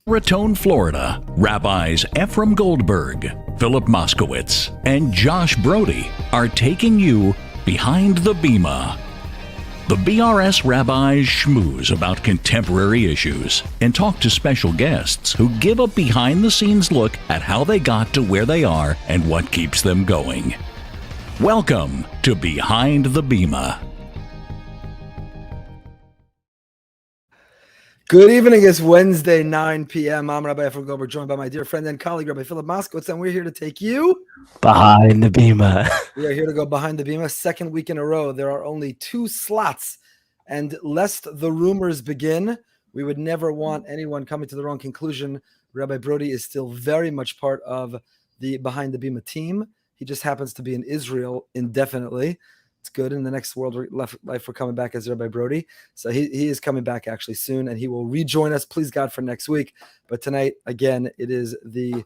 Raton, Florida, Rabbis Efrem Goldberg, Philip Moskowitz, and Josh Brody are taking you behind the Bima. The BRS rabbis schmooze about contemporary issues and talk to special guests who give a behind-the-scenes look at how they got to where they are and what keeps them going. Welcome to Behind the Bima. Good evening. It's Wednesday, 9 p.m. I'm Rabbi Efrem Goldberg, joined by my dear friend and colleague, Rabbi Philip Moskowitz, and we're here to take you behind the Bima. We are here to go behind the Bima. Second week in a row. There are only 2 slots, and lest the rumors begin, we would never want anyone coming to the wrong conclusion. Rabbi Brody is still very much part of the Behind the Bima team. He just happens to be in Israel indefinitely. It's good. In the next world life, we're coming back as Rabbi Brody. So he is coming back actually soon, and he will rejoin us, please God, for next week. But tonight, again, it is the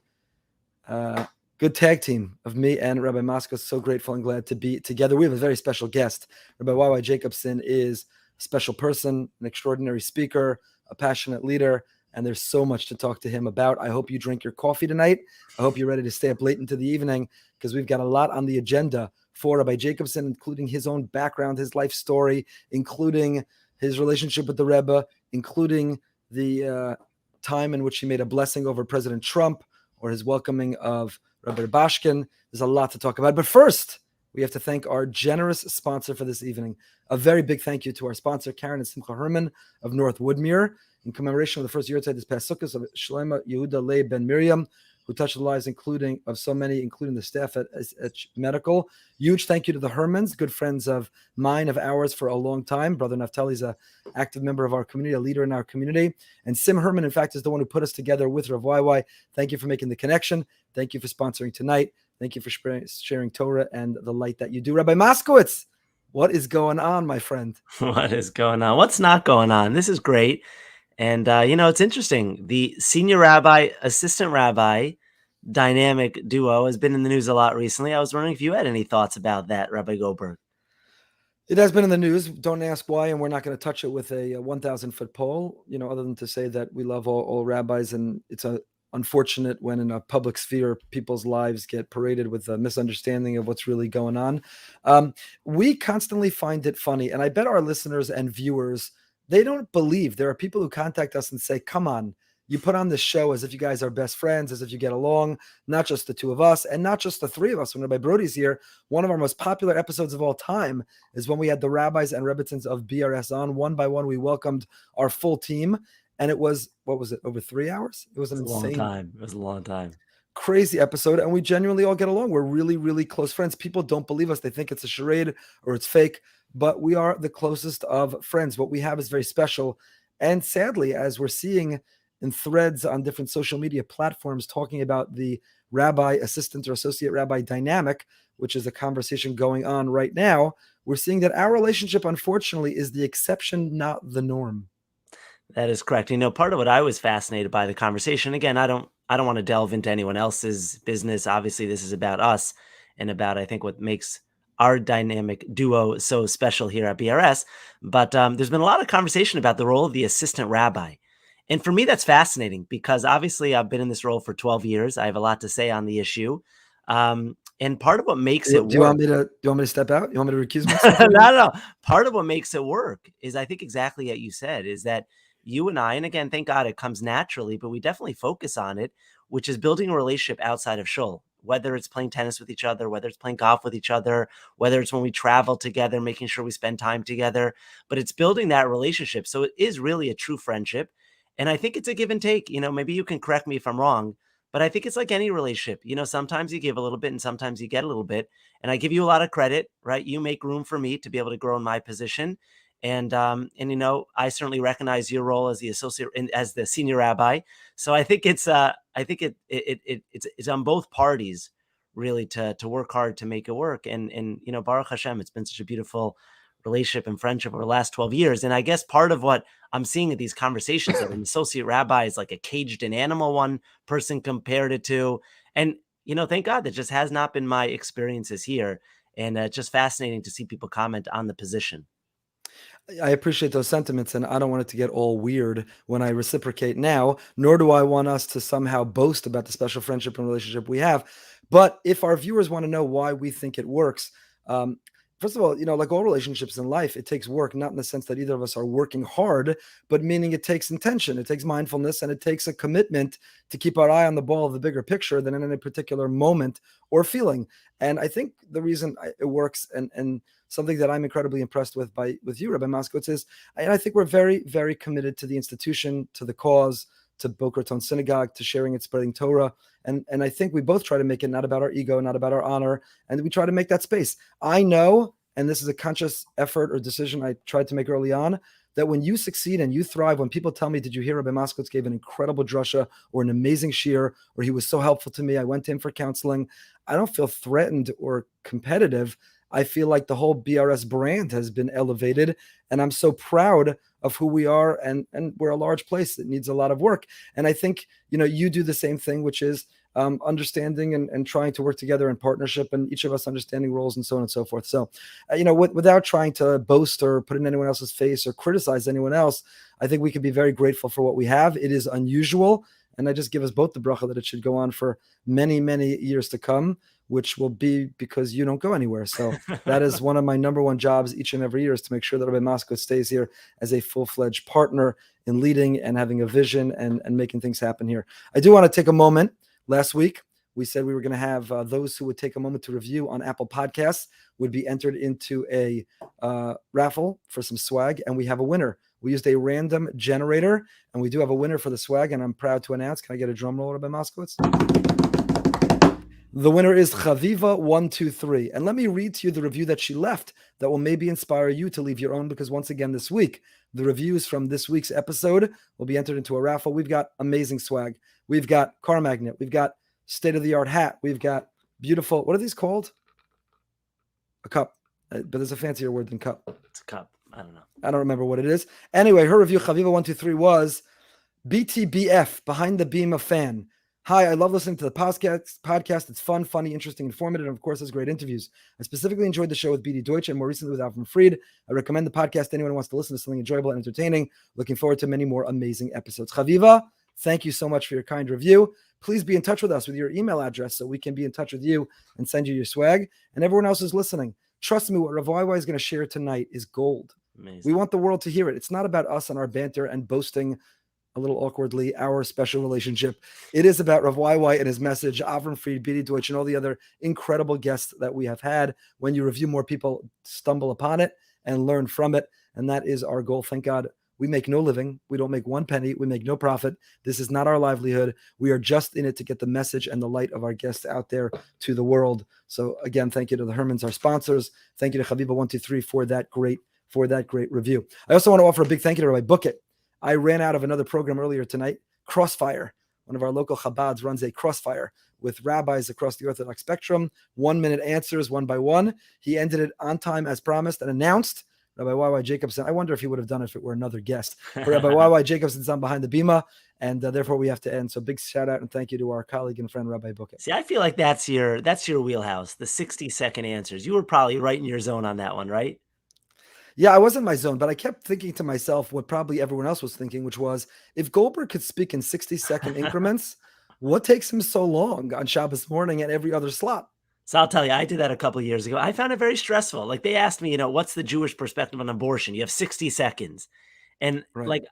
good tag team of me and Rabbi Moskowitz. So grateful and glad to be together. We have a very special guest. Rabbi YY Jacobson is a special person, an extraordinary speaker, a passionate leader, and there's so much to talk to him about. I hope you drink your coffee tonight. I hope you're ready to stay up late into the evening, because we've got a lot on the agenda for Rabbi Jacobson, including his own background, his life story, including his relationship with the Rebbe, including the time in which he made a blessing over President Trump, or his welcoming of Rabbi Bashkin. There's a lot to talk about. But first, we have to thank our generous sponsor for this evening. A very big thank you to our sponsor, Karen and Simcha Herman of North Woodmere, in commemoration of the first year this past Sukkot of Shlomo Yehuda Leib Ben Miriam, who touched the lives of so many, including the staff at Medical. Huge thank you to the Hermans, good friends of mine, of ours for a long time. Brother Naftali is an active member of our community, a leader in our community. And Sim Herman, in fact, is the one who put us together with Rav YY. Thank you for making the connection. Thank you for sponsoring tonight. Thank you for sharing Torah and the light that you do. Rabbi Moskowitz, what is going on, my friend? What is going on? What's not going on? This is great. And, it's interesting. The senior rabbi, assistant rabbi dynamic duo has been in the news a lot recently. I was wondering if you had any thoughts about that, Rabbi Goldberg. It has been in the news. Don't ask why, and we're not going to touch it with a 1,000-foot pole, other than to say that we love all rabbis, and it's unfortunate when in a public sphere people's lives get paraded with a misunderstanding of what's really going on. We constantly find it funny, and I bet our listeners and viewers, they don't believe. There are people who contact us and say, come on, you put on this show as if you guys are best friends, as if you get along, not just the two of us and not just the three of us. When Rabbi Brody's here, one of our most popular episodes of all time is when we had the rabbis and rebbitins of BRS on. One by one, we welcomed our full team. And it was, over 3 hours? It was an insane time. It was a long time. Crazy episode. And we genuinely all get along. We're really, really close friends. People don't believe us. They think it's a charade or it's fake. But we are the closest of friends. What we have is very special. And sadly, as we're seeing in threads on different social media platforms talking about the rabbi assistant or associate rabbi dynamic, which is a conversation going on right now, we're seeing that our relationship, unfortunately, is the exception, not the norm. That is correct. Part of what I was fascinated by the conversation, again, I don't want to delve into anyone else's business. Obviously, this is about us and about, I think, what makes our dynamic duo so special here at BRS. But there's been a lot of conversation about the role of the assistant rabbi. And for me, that's fascinating because obviously I've been in this role for 12 years. I have a lot to say on the issue. And part of what makes it work. Do you want me to step out? You want me to recuse myself? No. Part of what makes it work is, I think exactly what you said, is that you and I, and again, thank God it comes naturally, but we definitely focus on it, which is building a relationship outside of shul, whether it's playing tennis with each other, whether it's playing golf with each other, whether it's when we travel together, making sure we spend time together, but it's building that relationship. So it is really a true friendship. And I think it's a give and take. Maybe you can correct me if I'm wrong, but I think it's like any relationship. Sometimes you give a little bit and sometimes you get a little bit. And I give you a lot of credit, right? You make room for me to be able to grow in my position. And I certainly recognize your role as the associate and as the senior rabbi. So I think it's on both parties really to work hard to make it work. And Baruch Hashem, it's been such a beautiful relationship and friendship over the last 12 years. And I guess part of what I'm seeing at these conversations that an associate rabbi is like a caged in animal, one person compared it to. And, thank God that just has not been my experiences here. And just fascinating to see people comment on the position. I appreciate those sentiments, and I don't want it to get all weird when I reciprocate now, nor do I want us to somehow boast about the special friendship and relationship we have. But if our viewers want to know why we think it works, um, first of all, like all relationships in life, it takes work, not in the sense that either of us are working hard, but meaning it takes intention, it takes mindfulness, and it takes a commitment to keep our eye on the ball of the bigger picture than in any particular moment or feeling. And I think the reason it works, and something that I'm incredibly impressed with you, Rabbi Moskowitz, is I think we're very, very committed to the institution, to the cause, to Boca Raton Synagogue, to sharing and spreading Torah. And I think we both try to make it not about our ego, not about our honor, and we try to make that space. I know, and this is a conscious effort or decision I tried to make early on, that when you succeed and you thrive, when people tell me, did you hear Rabbi Moskowitz gave an incredible drasha or an amazing shiur, or he was so helpful to me, I went to him for counseling, I don't feel threatened or competitive. I feel like the whole BRS brand has been elevated, and I'm so proud of who we are, and we're a large place that needs a lot of work. And I think, you do the same thing, which is understanding and trying to work together in partnership, and each of us understanding roles and so on and so forth. So, without trying to boast or put in anyone else's face or criticize anyone else, I think we can be very grateful for what we have. It is unusual. And I just give us both the bracha that it should go on for many, many years to come, which will be because you don't go anywhere. So that is one of my number one jobs each and every year, is to make sure that Rabbi Moskowitz stays here as a full-fledged partner in leading and having a vision and making things happen here. I do want to take a moment. Last week, we said we were going to have those who would take a moment to review on Apple Podcasts would be entered into a raffle for some swag, and we have a winner. We used a random generator, and we do have a winner for the swag, and I'm proud to announce. Can I get a drum roll, Rabbi Moskowitz? The winner is Chaviva123. And let me read to you the review that she left that will maybe inspire you to leave your own, because once again this week, the reviews from this week's episode will be entered into a raffle. We've got amazing swag. We've got car magnet. We've got state-of-the-art hat. We've got beautiful, what are these called? A cup. But there's a fancier word than cup. It's a cup. I don't know. I don't remember what it is. Anyway, her review, Chaviva123, was BTBF, Behind the Bima fan. Hi, I love listening to the podcast. It's fun, funny, interesting, informative, and of course, has great interviews. I specifically enjoyed the show with BD Deutsch and more recently with Alfred Fried. I recommend the podcast to anyone who wants to listen to something enjoyable and entertaining. Looking forward to many more amazing episodes. Chaviva, thank you so much for your kind review. Please be in touch with us with your email address so we can be in touch with you and send you your swag. And everyone else who's listening, trust me, what Rav YY is going to share tonight is gold. Amazing. We want the world to hear it. It's not about us and our banter and boasting a little awkwardly our special relationship. It is about Rav YY and his message, Avram Fried, BD Deutsch, and all the other incredible guests that we have had. When you review, more people stumble upon it and learn from it. And that is our goal. Thank God we make no living. We don't make one penny. We make no profit. This is not our livelihood. We are just in it to get the message and the light of our guests out there to the world. So again, thank you to the Hermans, our sponsors. Thank you to Chaviva123 for that great review. I also want to offer a big thank you to Rabbi Book It. I ran out of another program earlier tonight, Crossfire. One of our local Chabads runs a Crossfire with rabbis across the Orthodox spectrum, 1 minute answers, one by one. He ended it on time as promised and announced. Rabbi YY Jacobson, I wonder if he would have done it if it were another guest. But Rabbi YY Jacobson's on behind the Bima, and therefore we have to end. So big shout out and thank you to our colleague and friend, Rabbi Book It. See, I feel like that's your wheelhouse, the 60-second answers. You were probably right in your zone on that one, right? Yeah, I was in my zone, but I kept thinking to myself what probably everyone else was thinking, which was, if Goldberg could speak in 60-second increments, what takes him so long on Shabbos morning and every other slot? So I'll tell you, I did that a couple of years ago. I found it very stressful. Like, they asked me, what's the Jewish perspective on abortion? You have 60 seconds. And Right.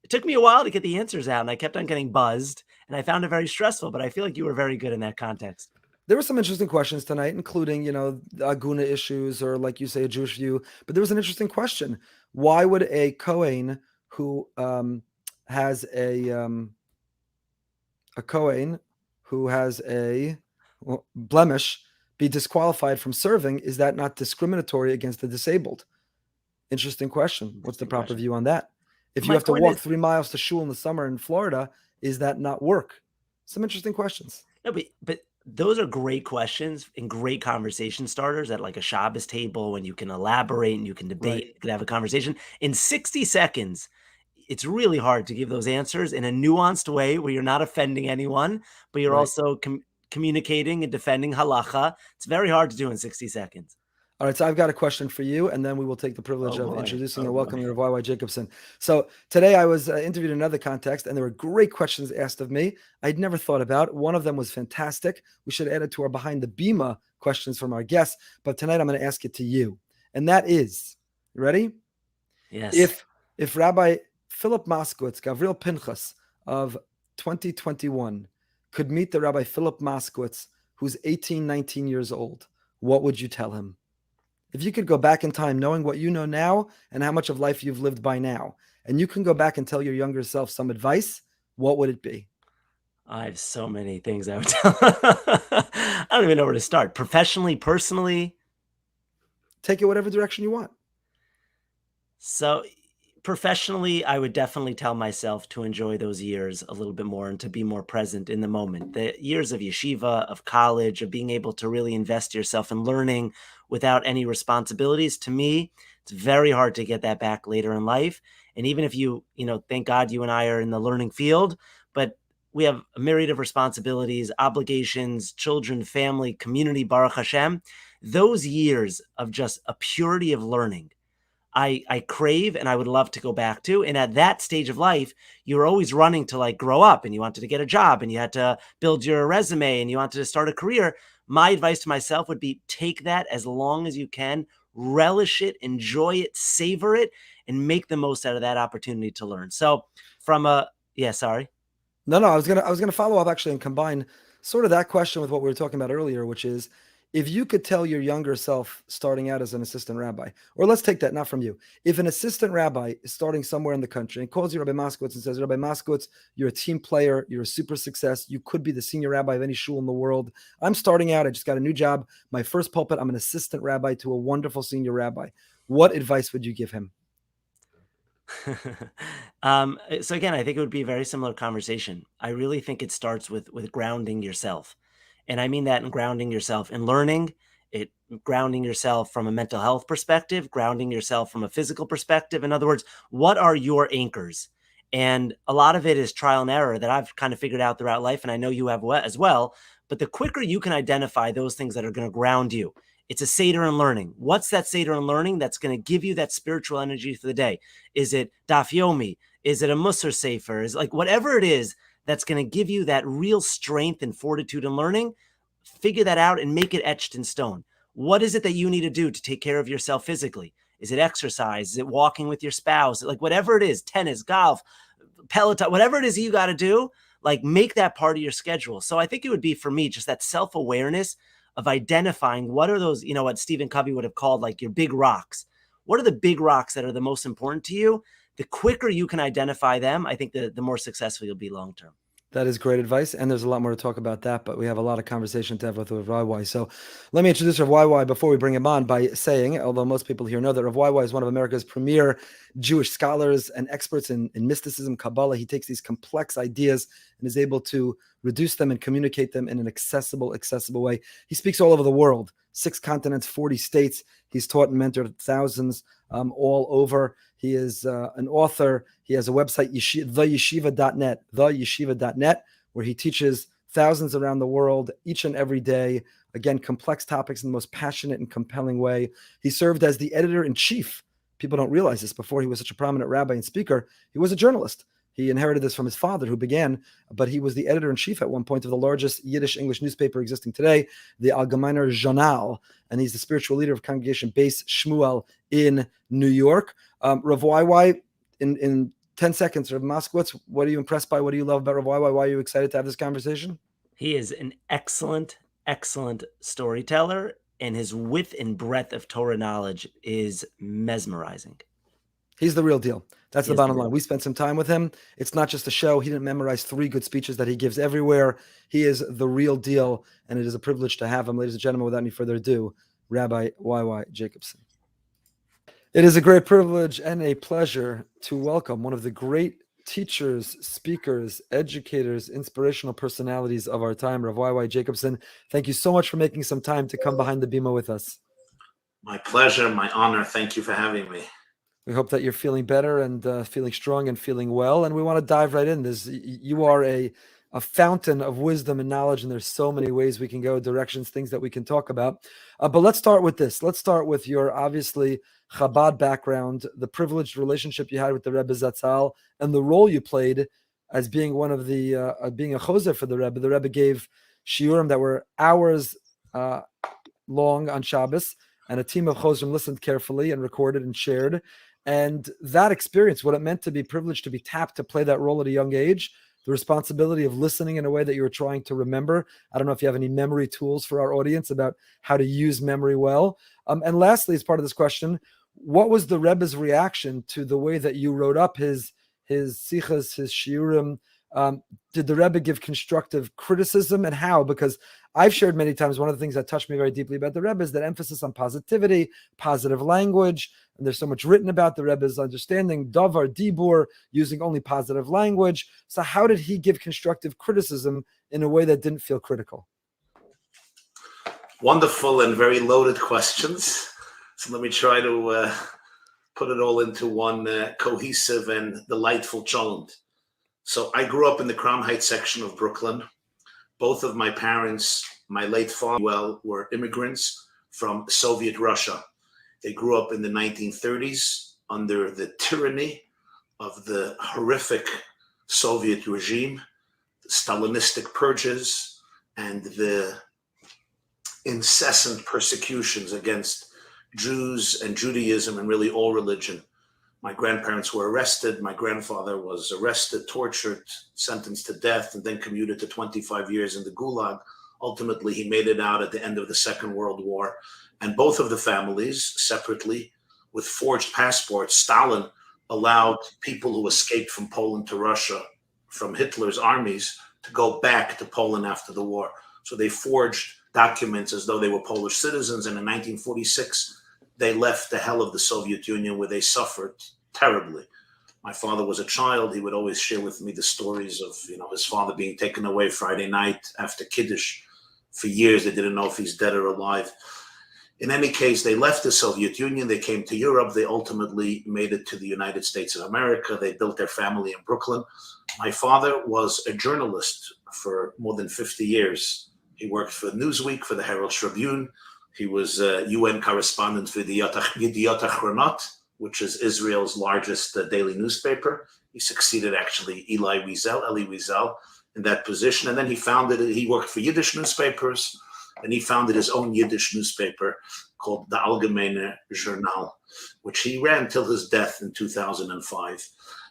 it took me a while to get the answers out, and I kept on getting buzzed, and I found it very stressful, but I feel like you were very good in that context. There were some interesting questions tonight, including, the Aguna issues, or like you say, a Jewish view. But there was an interesting question. Why would a Kohen who has a blemish be disqualified from serving? Is that not discriminatory against the disabled? Interesting question. What's the proper view on that? If you have to walk 3 miles to shul in the summer in Florida, is that not work? Some interesting questions. No, but those are great questions and great conversation starters at like a Shabbos table, when you can elaborate and you can debate, Right. you can have a conversation. In 60 seconds, it's really hard to give those answers in a nuanced way where you're not offending anyone, but you're Right. also communicating and defending halacha. It's very hard to do in 60 seconds. All right, so I've got a question for you, and then we will take the privilege of boy. introducing and welcoming Rabbi YY Jacobson. So today I was interviewed in another context, and there were great questions asked of me I'd never thought about. One of them was fantastic. We should add it to our Behind the Bima questions from our guests, but tonight I'm going to ask it to you. And that is, you ready? Yes. If Rabbi Philip Moskowitz, Gavril Pinchas of 2021 could meet the Rabbi Philip Moskowitz, who's 18, 19 years old, what would you tell him? If you could go back in time, knowing what you know now and how much of life you've lived by now, and you can go back and tell your younger self some advice, what would it be? I have so many things I would tell. I don't even know where to start. Professionally, personally. Take it whatever direction you want. So professionally, I would definitely tell myself to enjoy those years a little bit more and to be more present in the moment. The years of yeshiva, of college, of being able to really invest yourself in learning without any responsibilities. To me, it's very hard to get that back later in life. And even if thank God you and I are in the learning field, but we have a myriad of responsibilities, obligations, children, family, community, Baruch Hashem. Those years of just a purity of learning, I crave and I would love to go back to. And at that stage of life, you're always running to grow up, and you wanted to get a job, and you had to build your resume, and you wanted to start a career. My advice to myself would be take that as long as you can, relish it, enjoy it, savor it, and make the most out of that opportunity to learn. So sorry. No, I was gonna follow up actually and combine sort of that question with what we were talking about earlier, which is if you could tell your younger self starting out as an assistant rabbi, or let's take that not from you. If an assistant rabbi is starting somewhere in the country and calls you Rabbi Moskowitz and says, Rabbi Moskowitz, you're a team player, you're a super success, you could be the senior rabbi of any shul in the world. I'm starting out, I just got a new job, my first pulpit, I'm an assistant rabbi to a wonderful senior rabbi. What advice would you give him? So again, I think it would be a very similar conversation. I really think it starts with grounding yourself. And I mean that in grounding yourself in learning, grounding yourself from a mental health perspective, grounding yourself from a physical perspective. In other words, what are your anchors? And a lot of it is trial and error that I've kind of figured out throughout life. And I know you have as well. But the quicker you can identify those things that are going to ground you, it's a Seder in learning. What's that Seder in learning that's going to give you that spiritual energy for the day? Is it Daf Yomi? Is it a Musar Sefer? Is whatever it is that's going to give you that real strength and fortitude in learning, figure that out and make it etched in stone. What is it that you need to do to take care of yourself physically? Is it exercise? Is it walking with your spouse? Whatever it is, tennis, golf, Peloton, whatever it is you got to do, make that part of your schedule. So I think it would be for me, just that self-awareness of identifying what are those, what Stephen Covey would have called your big rocks. What are the big rocks that are the most important to you? The quicker you can identify them, I think the more successful you'll be long-term. That is great advice, and there's a lot more to talk about that, but we have a lot of conversation to have with Rav YY. So let me introduce Rav YY before we bring him on by saying, although most people here know that Rav YY is one of America's premier Jewish scholars and experts in mysticism, Kabbalah. He takes these complex ideas and is able to reduce them and communicate them in an accessible way. He speaks all over the world, 6 continents, 40 states. He's taught and mentored thousands all over. He is an author. He has a website, theyeshiva.net, where he teaches thousands around the world each and every day. Again, complex topics in the most passionate and compelling way. He served as the editor-in-chief. People don't realize this. Before he was such a prominent rabbi and speaker, he was a journalist. He inherited this from his father, who began, but he was the editor-in-chief at one point of the largest Yiddish English newspaper existing today, the Algemeiner Journal, and he's the spiritual leader of Congregation Beis Shmuel in New York. Rav YY, in 10 seconds, Rav Moskowitz, what are you impressed by? What do you love about Rav YY? Why are you excited to have this conversation? He is an excellent storyteller, and his width and breadth of Torah knowledge is mesmerizing. He's the real deal. That's the bottom line. We spent some time with him. It's not just a show. He didn't memorize 3 good speeches that he gives everywhere. He is the real deal, and it is a privilege to have him. Ladies and gentlemen, without any further ado, Rabbi YY Jacobson. It is a great privilege and a pleasure to welcome one of the great teachers, speakers, educators, inspirational personalities of our time, Rabbi YY Jacobson. Thank you so much for making some time to come behind the Bima with us. My pleasure, my honor. Thank you for having me. We hope that you're feeling better and feeling strong and feeling well. And we want to dive right in. You are a a fountain of wisdom and knowledge, and there's so many ways we can go, directions, things that we can talk about. But let's start with this. Let's start with your obviously Chabad background, the privileged relationship you had with the Rebbe Zatzal, and the role you played as being one of the being a choizer for the Rebbe. The Rebbe gave shiurim that were hours long on Shabbos, and a team of choizerim listened carefully and recorded and shared. And that experience, what it meant to be privileged to be tapped to play that role at a young age, the responsibility of listening in a way that you were trying to remember. I don't know if you have any memory tools for our audience about how to use memory well. And lastly, as part of this question, what was the Rebbe's reaction to the way that you wrote up his sichas, his shiurim? Did the Rebbe give constructive criticism, and how? Because I've shared many times, one of the things that touched me very deeply about the Rebbe is that emphasis on positivity, positive language, and there's so much written about the Rebbe's understanding, davar, dibur, using only positive language. So how did he give constructive criticism in a way that didn't feel critical? Wonderful and very loaded questions. So let me try to put it all into one cohesive and delightful challenge. So I grew up in the Crown Heights section of Brooklyn. Both of my parents, my late father, were immigrants from Soviet Russia. They grew up in the 1930s under the tyranny of the horrific Soviet regime, the Stalinistic purges, and the incessant persecutions against Jews and Judaism and really all religion. My grandparents were arrested. My grandfather was arrested, tortured, sentenced to death, and then commuted to 25 years in the Gulag. Ultimately, he made it out at the end of the Second World War. And both of the families, separately, with forged passports, Stalin allowed people who escaped from Poland to Russia, from Hitler's armies, to go back to Poland after the war. So they forged documents as though they were Polish citizens. And in 1946, they left the hell of the Soviet Union, where they suffered terribly. My father was a child. He would always share with me the stories of, his father being taken away Friday night after Kiddush. For years, they didn't know if he's dead or alive. In any case, they left the Soviet Union. They came to Europe. They ultimately made it to the United States of America. They built their family in Brooklyn. My father was a journalist for more than 50 years. He worked for Newsweek, for the Herald Tribune. He was a UN correspondent for the Yediot Achronot, which is Israel's largest daily newspaper. He succeeded actually Eli Wiesel, in that position. And then he worked for Yiddish newspapers, and he founded his own Yiddish newspaper called the Algemeiner Journal, which he ran till his death in 2005.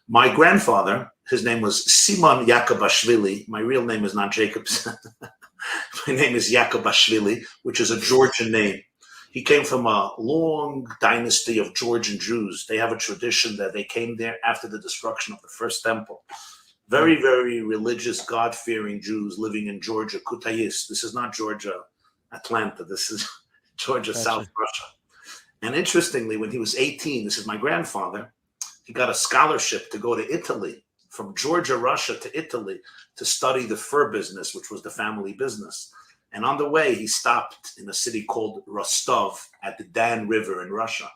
My grandfather, his name was Simon Yakubashvili. My real name is not Jacobson. My name is Yakubashvili, which is a Georgian name. He came from a long dynasty of Georgian Jews. They have a tradition that they came there after the destruction of the first temple. Very, very religious, God-fearing Jews living in Georgia, Kutayis. This is not Georgia, Atlanta. This is Georgia, gotcha. South Russia. And interestingly, when he was 18, this is my grandfather, he got a scholarship to go to Italy, from Georgia, Russia to Italy, to study the fur business, which was the family business. And on the way, he stopped in a city called Rostov at the Dan River in Russia.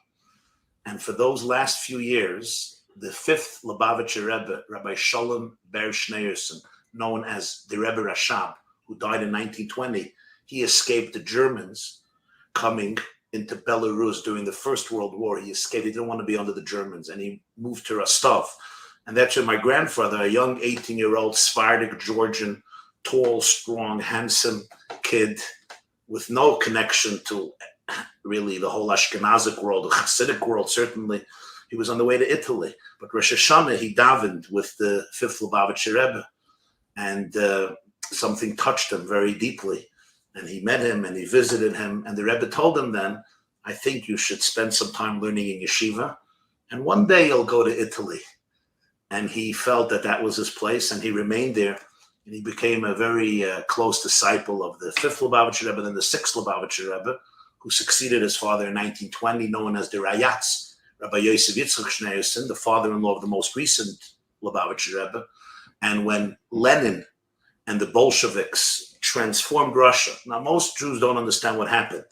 And for those last few years, the fifth Lubavitcher Rebbe, Rabbi Shalom Ber Schneerson, known as the Rebbe Rashab, who died in 1920, he escaped the Germans coming into Belarus during the First World War. He escaped. He didn't want to be under the Germans, and he moved to Rostov. And that's when my grandfather, a young 18-year-old Sephardic Georgian, tall, strong, handsome kid with no connection to really the whole Ashkenazic world, the Hasidic world, certainly, he was on the way to Italy. But Rosh Hashanah, he davened with the fifth Lubavitcher Rebbe, and something touched him very deeply. And he met him and he visited him. And the Rebbe told him then, I think you should spend some time learning in yeshiva, and one day you'll go to Italy. And he felt that that was his place, and he remained there. And he became a very close disciple of the fifth Lubavitcher Rebbe, then the sixth Lubavitcher Rebbe, who succeeded his father in 1920, known as the Rayatz, Rabbi Yosef Yitzchak Jacobson, the father-in-law of the most recent Lubavitcher Rebbe. And when Lenin and the Bolsheviks transformed Russia, now most Jews don't understand what happened.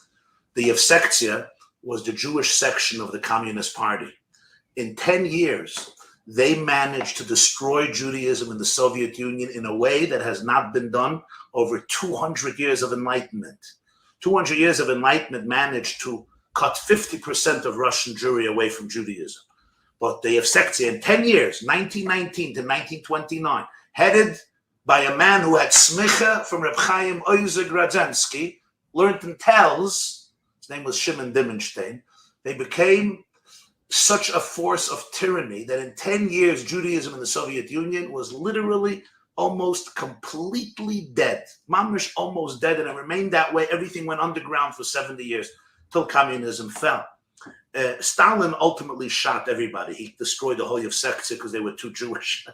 The Yevsektia was the Jewish section of the Communist Party. In 10 years, they managed to destroy Judaism in the Soviet Union in a way that has not been done over 200 years of enlightenment. 200 years of enlightenment managed to cut 50% of Russian Jewry away from Judaism. But the Evsektia in 10 years, 1919 to 1929, headed by a man who had smicha from Reb Chaim Oizer Gradzensky, learned in Telz, his name was Shimon Dimenstein, they became such a force of tyranny that in 10 years, Judaism in the Soviet Union was literally almost completely dead. Mamish almost dead, and it remained that way. Everything went underground for 70 years till communism fell. Stalin ultimately shot everybody. He destroyed the whole Yevsektia because they were too Jewish.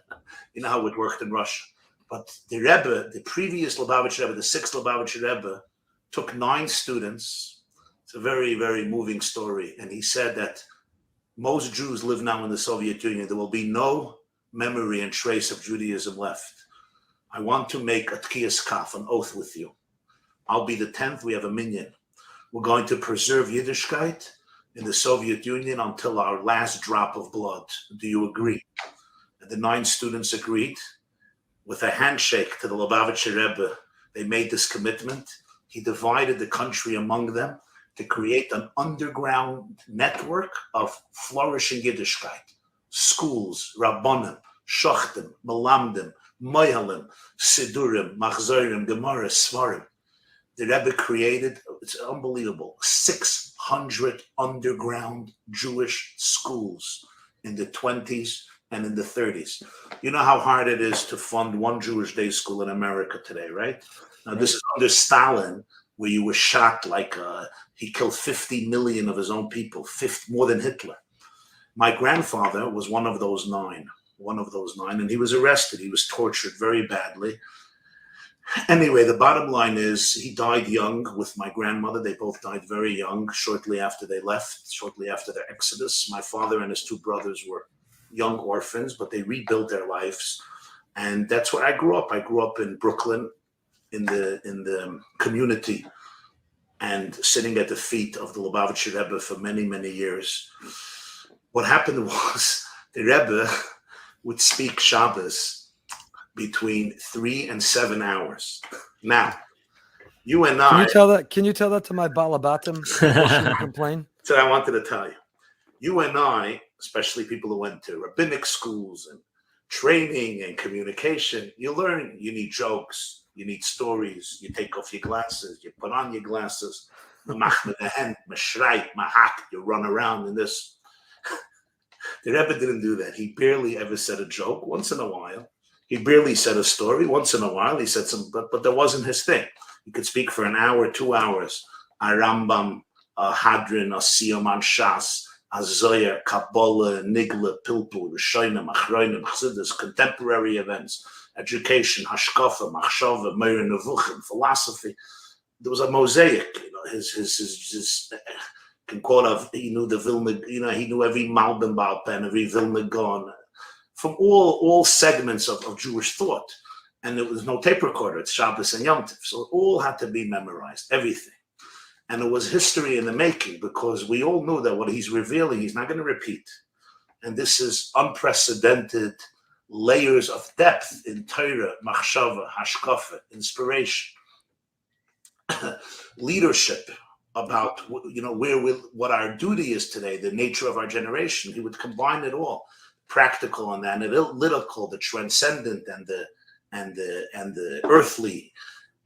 You know how it worked in Russia. But the Rebbe, the previous Lubavitcher Rebbe, the sixth Lubavitcher Rebbe, took 9 students. It's a very, very moving story. And he said that most Jews live now in the Soviet Union. There will be no memory and trace of Judaism left. I want to make a tkiyas kaf, an oath with you. I'll be the 10th. We have a minyan. We're going to preserve Yiddishkeit in the Soviet Union until our last drop of blood. Do you agree? And the 9 students agreed. With a handshake to the Lubavitcher Rebbe, they made this commitment. He divided the country among them to create an underground network of flourishing Yiddishkeit. Schools, Rabbonim, Shochtim, Malamdim, Moyalim, Sidurim, Machzorim, Gemara, Svarim. The Rebbe created, it's unbelievable, 600 underground Jewish schools in the 20s and in the 30s. You know how hard it is to fund one Jewish day school in America today, right? Now, this is under Stalin, where you were shot like he killed 50 million of his own people, more than Hitler. My grandfather was one of those 9, and he was arrested. He was tortured very badly. Anyway, the bottom line is he died young with my grandmother. They both died very young, shortly after they left, shortly after their exodus. My father and his 2 brothers were young orphans, but they rebuilt their lives. And that's where I grew up. I grew up in Brooklyn, in the community, and sitting at the feet of the Lubavitcher Rebbe for many, many years. What happened was the Rebbe would speak Shabbos between 3 and 7 hours. Now, you and I... Can you tell that to my Balabatim? She complain? That's what I wanted to tell you. You and I, especially people who went to rabbinic schools and training and communication, you learn you need jokes, you need stories, you take off your glasses, you put on your glasses, you run around in this. The Rebbe didn't do that. He barely ever said a joke. Once in a while. He barely said a story. Once in a while, he said some, but that wasn't his thing. He could speak for an hour, 2 hours. A Rambam, a Hadrin, a Siyoman Shas, a Zoya, Kabbalah, Nigla, Pilpul, Rishonim, Achronim, Chassidus, contemporary events, education, Hashkafa, Machshava, Meir Nevuchim, philosophy. There was a mosaic. You know, his can quote of, he knew the Vilna, he knew every Malbim Baal Pen, every Vilna Gaon, from all segments of Jewish thought. And there was no tape recorder. It's Shabbos and Yom Tov. So it all had to be memorized, everything. And it was history in the making, because we all knew that what he's revealing, he's not going to repeat. And this is unprecedented layers of depth in Torah, Machshava, Hashkafa, inspiration, leadership, about what our duty is today, the nature of our generation. He would combine it all, practical and the analytical, the transcendent and the earthly.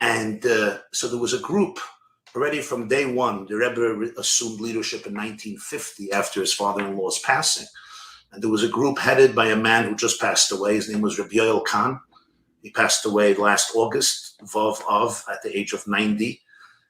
And so there was a group already from day one. The Rebbe assumed leadership in 1950 after his father-in-law's passing. And there was a group headed by a man who just passed away. His name was Rabbi Yoel Khan. He passed away last August, at the age of 90.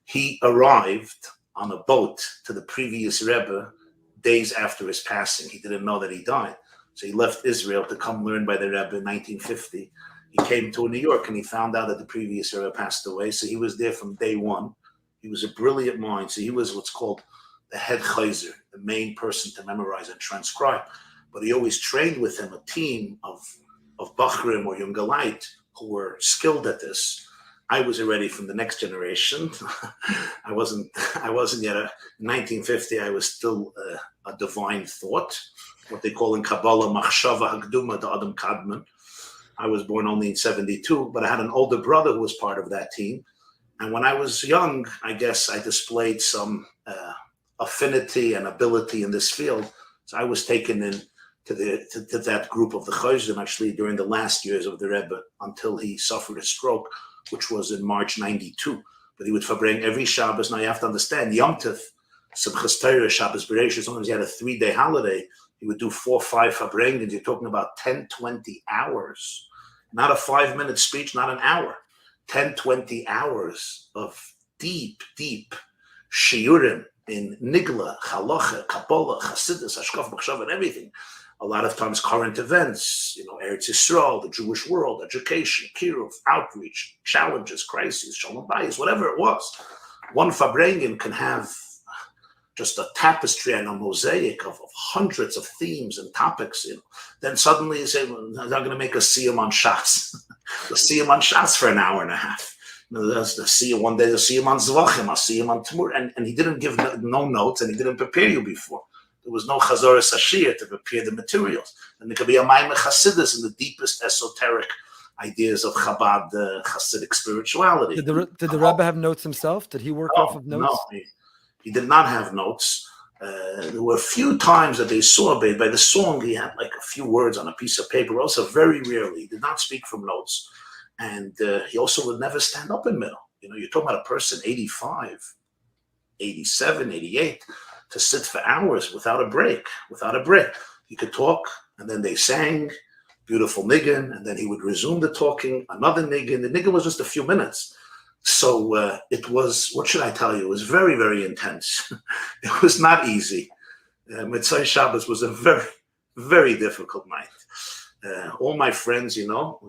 He arrived on a boat to the previous Rebbe days after his passing. He didn't know that he died. So he left Israel to come learn by the Rebbe in 1950. He came to New York and he found out that the previous Rebbe passed away. So he was there from day one. He was a brilliant mind. So he was what's called the head choizer, the main person to memorize and transcribe. But he always trained with him a team of Bachrim or Yungalite who were skilled at this. I was already from the next generation. I wasn't yet in 1950. I was still a divine thought. what they call in Kabbalah, Machshava Hagduma to Adam Kadman. I was born only in 72, but I had an older brother who was part of that team. And when I was young, I guess I displayed some affinity and ability in this field. So I was taken in to that group of the choizer, actually during the last years of the Rebbe, until he suffered a stroke, which was in March 92. But he would verbring every Shabbos. Now you have to understand, Yom Tov, Simchas Torah, Shabbos Bereishis, sometimes he had a 3-day holiday. He would do 4 or 5 verbringings. You're talking about 10, 20 hours. Not a 5-minute speech, not an hour. 10, 20 hours of deep, deep shiurim in Nigla, Chalocha, Kabbalah, Chassidus, Hashkaf, Machshav, and everything. A lot of times current events, Eretz Yisrael, the Jewish world, education, kiruv, outreach, challenges, crises, shalom bayis, whatever it was. One farbrengen can have just a tapestry and a mosaic of hundreds of themes and topics. Then suddenly you say, well, I'm going to make a siyum on Shas. The siyum on Shas for an hour and a half. There's the siyum one day, the siyum on Zvachim, a siyum on Tamur, and he didn't give no notes, and he didn't prepare you before. There was no Chazor Sashir to prepare the materials. And there could be a Maimon Chassidus in the deepest esoteric ideas of Chabad Chassidic spirituality. Did the Rebbe have notes himself? Did he work off of notes? No, he did not have notes. There were a few times that they saw by the song, he had like a few words on a piece of paper. Also, very rarely, he did not speak from notes. And he also would never stand up in middle. You're talking about a person 85, 87, 88, to sit for hours without a break. He could talk, and then they sang, beautiful niggin, and then he would resume the talking, another niggin. The niggin was just a few minutes. So it was, what should I tell you? It was very, very intense. It was not easy. Mitzvah Shabbos was a very, very difficult night. All my friends,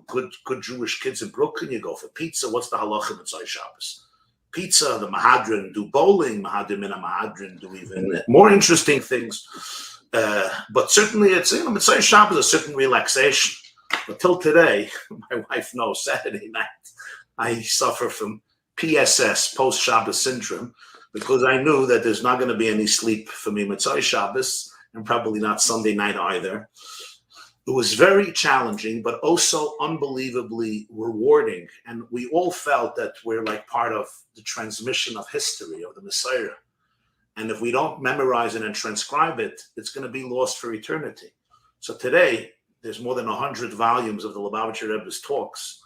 good Jewish kids in Brooklyn, you go for pizza. What's the halacha Mitzvah Shabbos? Pizza, the Mahadran do bowling, Mahadrim and a Mahadran do even more interesting things. But certainly it's, Mitzvah Shabbos is a certain relaxation. But till today, my wife knows, Saturday night, I suffer from PSS, post-Shabbos syndrome, because I knew that there's not going to be any sleep for me Mitzvah Shabbos, and probably not Sunday night either. It was very challenging, but also unbelievably rewarding. And we all felt that we're like part of the transmission of history of the Messiah. And if we don't memorize it and transcribe it, it's going to be lost for eternity. So today, there's more than 100 volumes of the Lubavitcher Rebbe's talks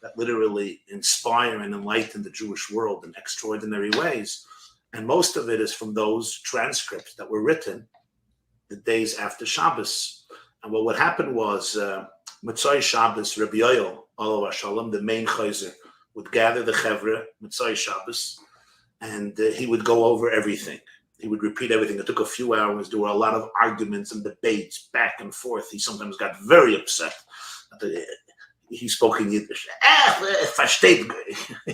that literally inspire and enlighten the Jewish world in extraordinary ways. And most of it is from those transcripts that were written the days after Shabbos. And what would happen was, Mitzvah Shabbos, Rabbi Yoel, Olav Shalom, the main choizer, would gather the chevra, Mitzvah Shabbos, and he would go over everything. He would repeat everything. It took a few hours. There were a lot of arguments and debates back and forth. He sometimes got very upset. He spoke in Yiddish.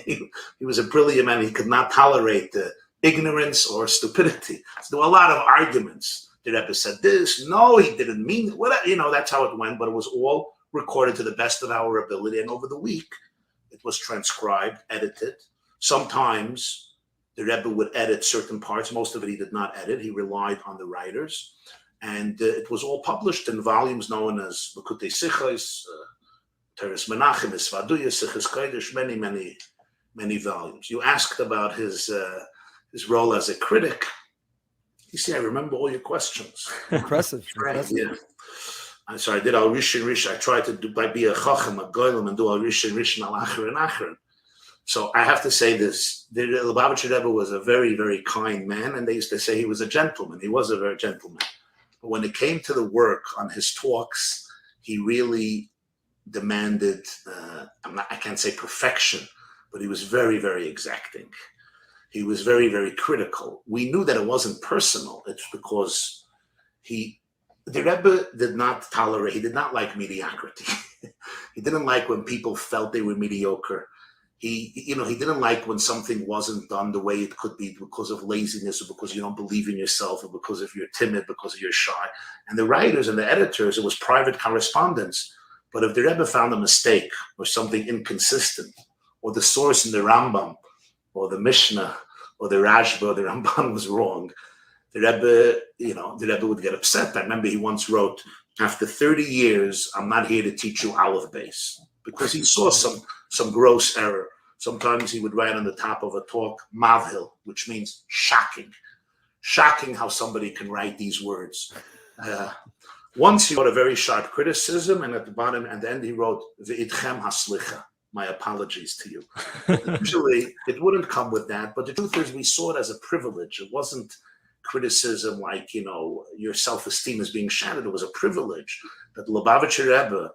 He was a brilliant man. He could not tolerate ignorance or stupidity. So there were a lot of arguments. The Rebbe said this. No, he didn't mean it. That's how it went. But it was all recorded to the best of our ability. And over the week, it was transcribed, edited. Sometimes the Rebbe would edit certain parts. Most of it he did not edit. He relied on the writers. And it was all published in volumes known as Lekutei Sichos, Teres Menachem, Esvaduya, Sichos Kodesh, many, many, many volumes. You asked about his role as a critic. You see, I remember all your questions. Impressive. Yeah. So I did Al Rishon Rishon. I tried to be a Chacham, a Goylem, and do Al Rishon Rishon, Al Acher and Acher. So I have to say this. The Lubavitcher Rebbe was a very, very kind man, and they used to say he was a gentleman. He was a very gentleman. But when it came to the work on his talks, he really demanded, I can't say perfection, but he was very, very exacting. He was very, very critical. We knew that it wasn't personal. It's because the Rebbe did not tolerate, he did not like mediocrity. He didn't like when people felt they were mediocre. He didn't like when something wasn't done the way it could be because of laziness or because you don't believe in yourself or because if you're timid, because you're shy. And the writers and the editors, it was private correspondence. But if the Rebbe found a mistake or something inconsistent, or the source in the Rambam or the Mishnah or the Rashba or the Ramban was wrong, the Rebbe would get upset. I remember he once wrote, after 30 years, I'm not here to teach you Aleph Beis, because he saw some gross error. Sometimes he would write on the top of a talk, Mavhil, which means shocking. Shocking how somebody can write these words. Once he wrote a very sharp criticism, and at the bottom and the end he wrote, Ve'itchem haslicha, my apologies to you. Usually it wouldn't come with that, but the truth is we saw it as a privilege. It wasn't criticism like, your self-esteem is being shattered. It was a privilege that Lubavitcher Rebbe,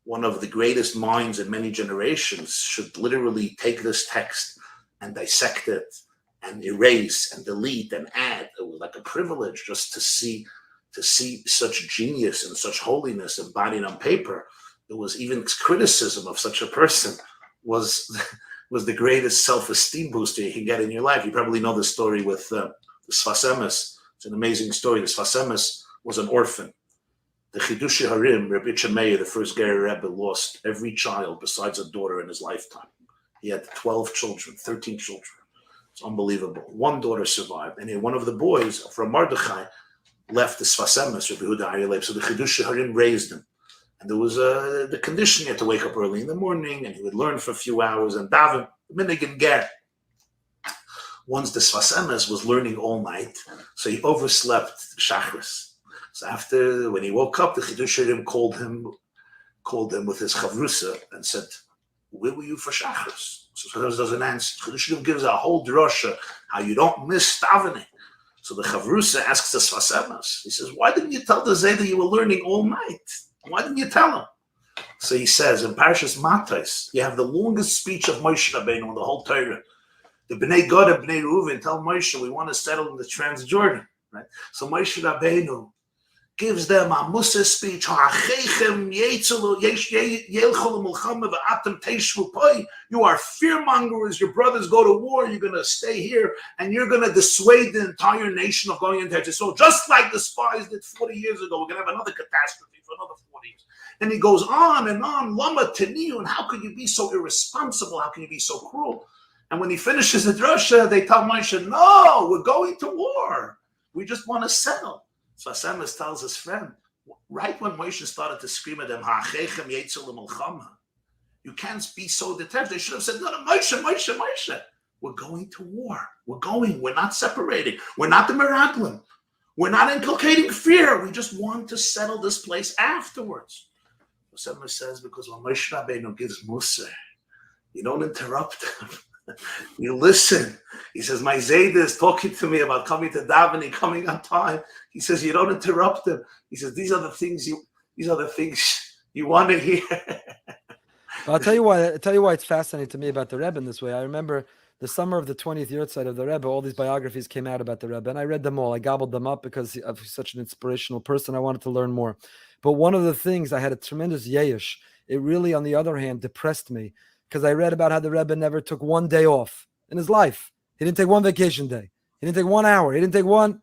one of the greatest minds in many generations, should literally take this text and dissect it and erase and delete and add. It was like a privilege just to see such genius and such holiness embodied on paper. It was even criticism of such a person was the greatest self-esteem booster you can get in your life. You probably know the story with the Sfas Emes. It's an amazing story. The Sfas Emes was an orphan. The Chidushei Harim, Rabbi Efrem, the first Ger Rebbe, lost every child besides a daughter in his lifetime. He had 12 children, 13 children. It's unbelievable. One daughter survived. And one of the boys from Mordechai left the Sfas Emes, Rabbi Yehuda Aryeh, so the Chidushei Harim raised him. And there was the condition he had to wake up early in the morning, and he would learn for a few hours and daven, minig and ger. Once the Sfas Emes was learning all night, so he overslept Shachris. So after, when he woke up, the Chidushei Harim called him with his chavrusa and said, where were you for Shachris? So Shachris doesn't answer. Chidushei Harim gives a whole drasha how you don't miss davening. So the chavrusa asks the Sfas Emes, he says, why didn't you tell the Zayda you were learning all night? Why didn't you tell him? So he says, in Parashas Matos, you have the longest speech of Moshe Rabbeinu in the whole Torah. The Bnei Gad and Bnei Reuven tell Moshe, we want to settle in the Transjordan. Right? So Moshe Rabbeinu gives them a Musa speech. You are fear-mongers. Your brothers go to war. You're going to stay here, and you're going to dissuade the entire nation of going into Eretz Yisrael. Just like the spies did 40 years ago. We're going to have another catastrophe for another 40 years. And he goes on and on. Lama teniyu, and how could you be so irresponsible? How can you be so cruel? And when he finishes the drasha, they tell Moshe, no, we're going to war. We just want to settle. So Sfas Emes tells his friend, right when Moshe started to scream at them, you can't be so determined. They should have said, no, Moshe, we're going to war. We're not separating. We're not the Meraglim. We're not inculcating fear. We just want to settle this place afterwards. Sfas Emes says, because when Moshe Rabbeinu gives Musa, you don't interrupt him. You listen. He says, my Zayda is talking to me about coming to davening, coming on time. He says, you don't interrupt him. He says, these are the things you want to hear. I'll tell you why it's fascinating to me about the Rebbe in this way. I remember the summer of the 20th Yahrzeit of the Rebbe, all these biographies came out about the Rebbe, and I read them all. I gobbled them up because of such an inspirational person. I wanted to learn more. But one of the things, I had a tremendous yesh. It really, on the other hand, depressed me, because I read about how the Rebbe never took one day off in his life. He didn't take one vacation day. He didn't take 1 hour. He didn't take one.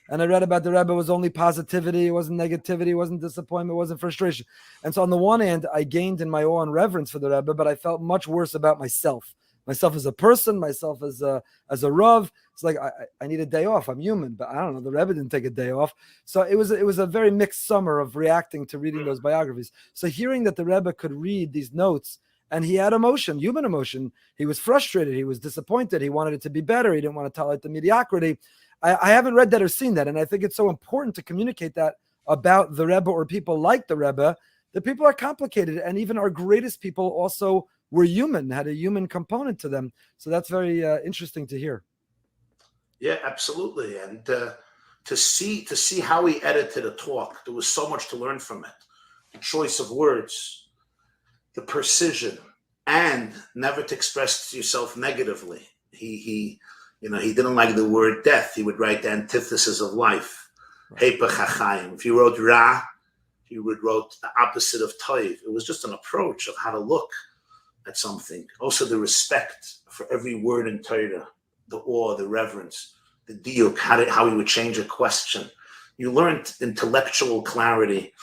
And I read about the Rebbe was only positivity. It wasn't negativity. It wasn't disappointment. It wasn't frustration. And so on the one hand, I gained in my awe and reverence for the Rebbe, but I felt much worse about myself. Myself as a person, myself as a Rav. It's like I need a day off. I'm human, but I don't know. The Rebbe didn't take a day off. So it was a very mixed summer of reacting to reading those biographies. So hearing that the Rebbe could read these notes, and he had emotion, human emotion. He was frustrated. He was disappointed. He wanted it to be better. He didn't want to tolerate the mediocrity. I haven't read that or seen that. And I think it's so important to communicate that about the Rebbe or people like the Rebbe. The people are complicated. And even our greatest people also were human, had a human component to them. So that's very interesting to hear. Yeah, absolutely. And to see how he edited a talk, there was so much to learn from it. The choice of words, the precision, and never to express yourself negatively. He didn't like the word death. He would write the antithesis of life. Hepech HaChaim. If you wrote Ra, he wrote the opposite of Toiv. It was just an approach of how to look at something. Also the respect for every word in Torah, the awe, the reverence, the diuk, how he would change a question. You learned intellectual clarity.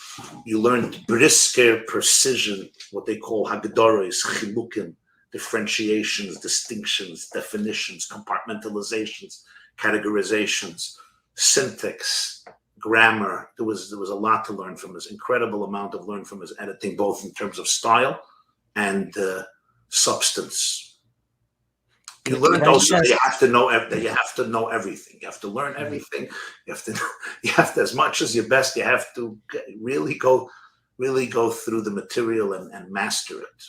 You learned brisker precision, what they call hagdoros, chilukim, differentiations, distinctions, definitions, compartmentalizations, categorizations, syntax, grammar. There was a lot to learn from his incredible amount of learn from his editing, both in terms of style and substance. You learned also that you have to know everything. You have to learn everything. You have to, as much as your best, you have to really go through the material and master it.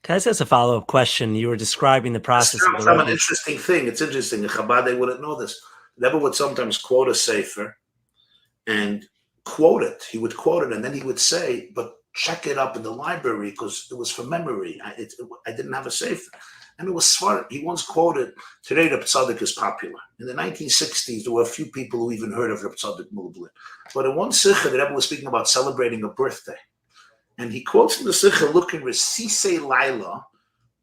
Can I ask a follow-up question? You were describing the process of the an interesting thing. It's interesting. In Chabad, they wouldn't know this. The Rebbe would sometimes quote a sefer and quote it. He would quote it, and then he would say, but check it up in the library because it was from memory. I didn't have a sefer. And it was smart. He once quoted, today Reb Tzaddik is popular. In the 1960s, there were a few people who even heard of Reb Tzaddik Lublin. But in one sikha, the Rebbe was speaking about celebrating a birthday. And he quotes in the sikha, look in Resise Laila,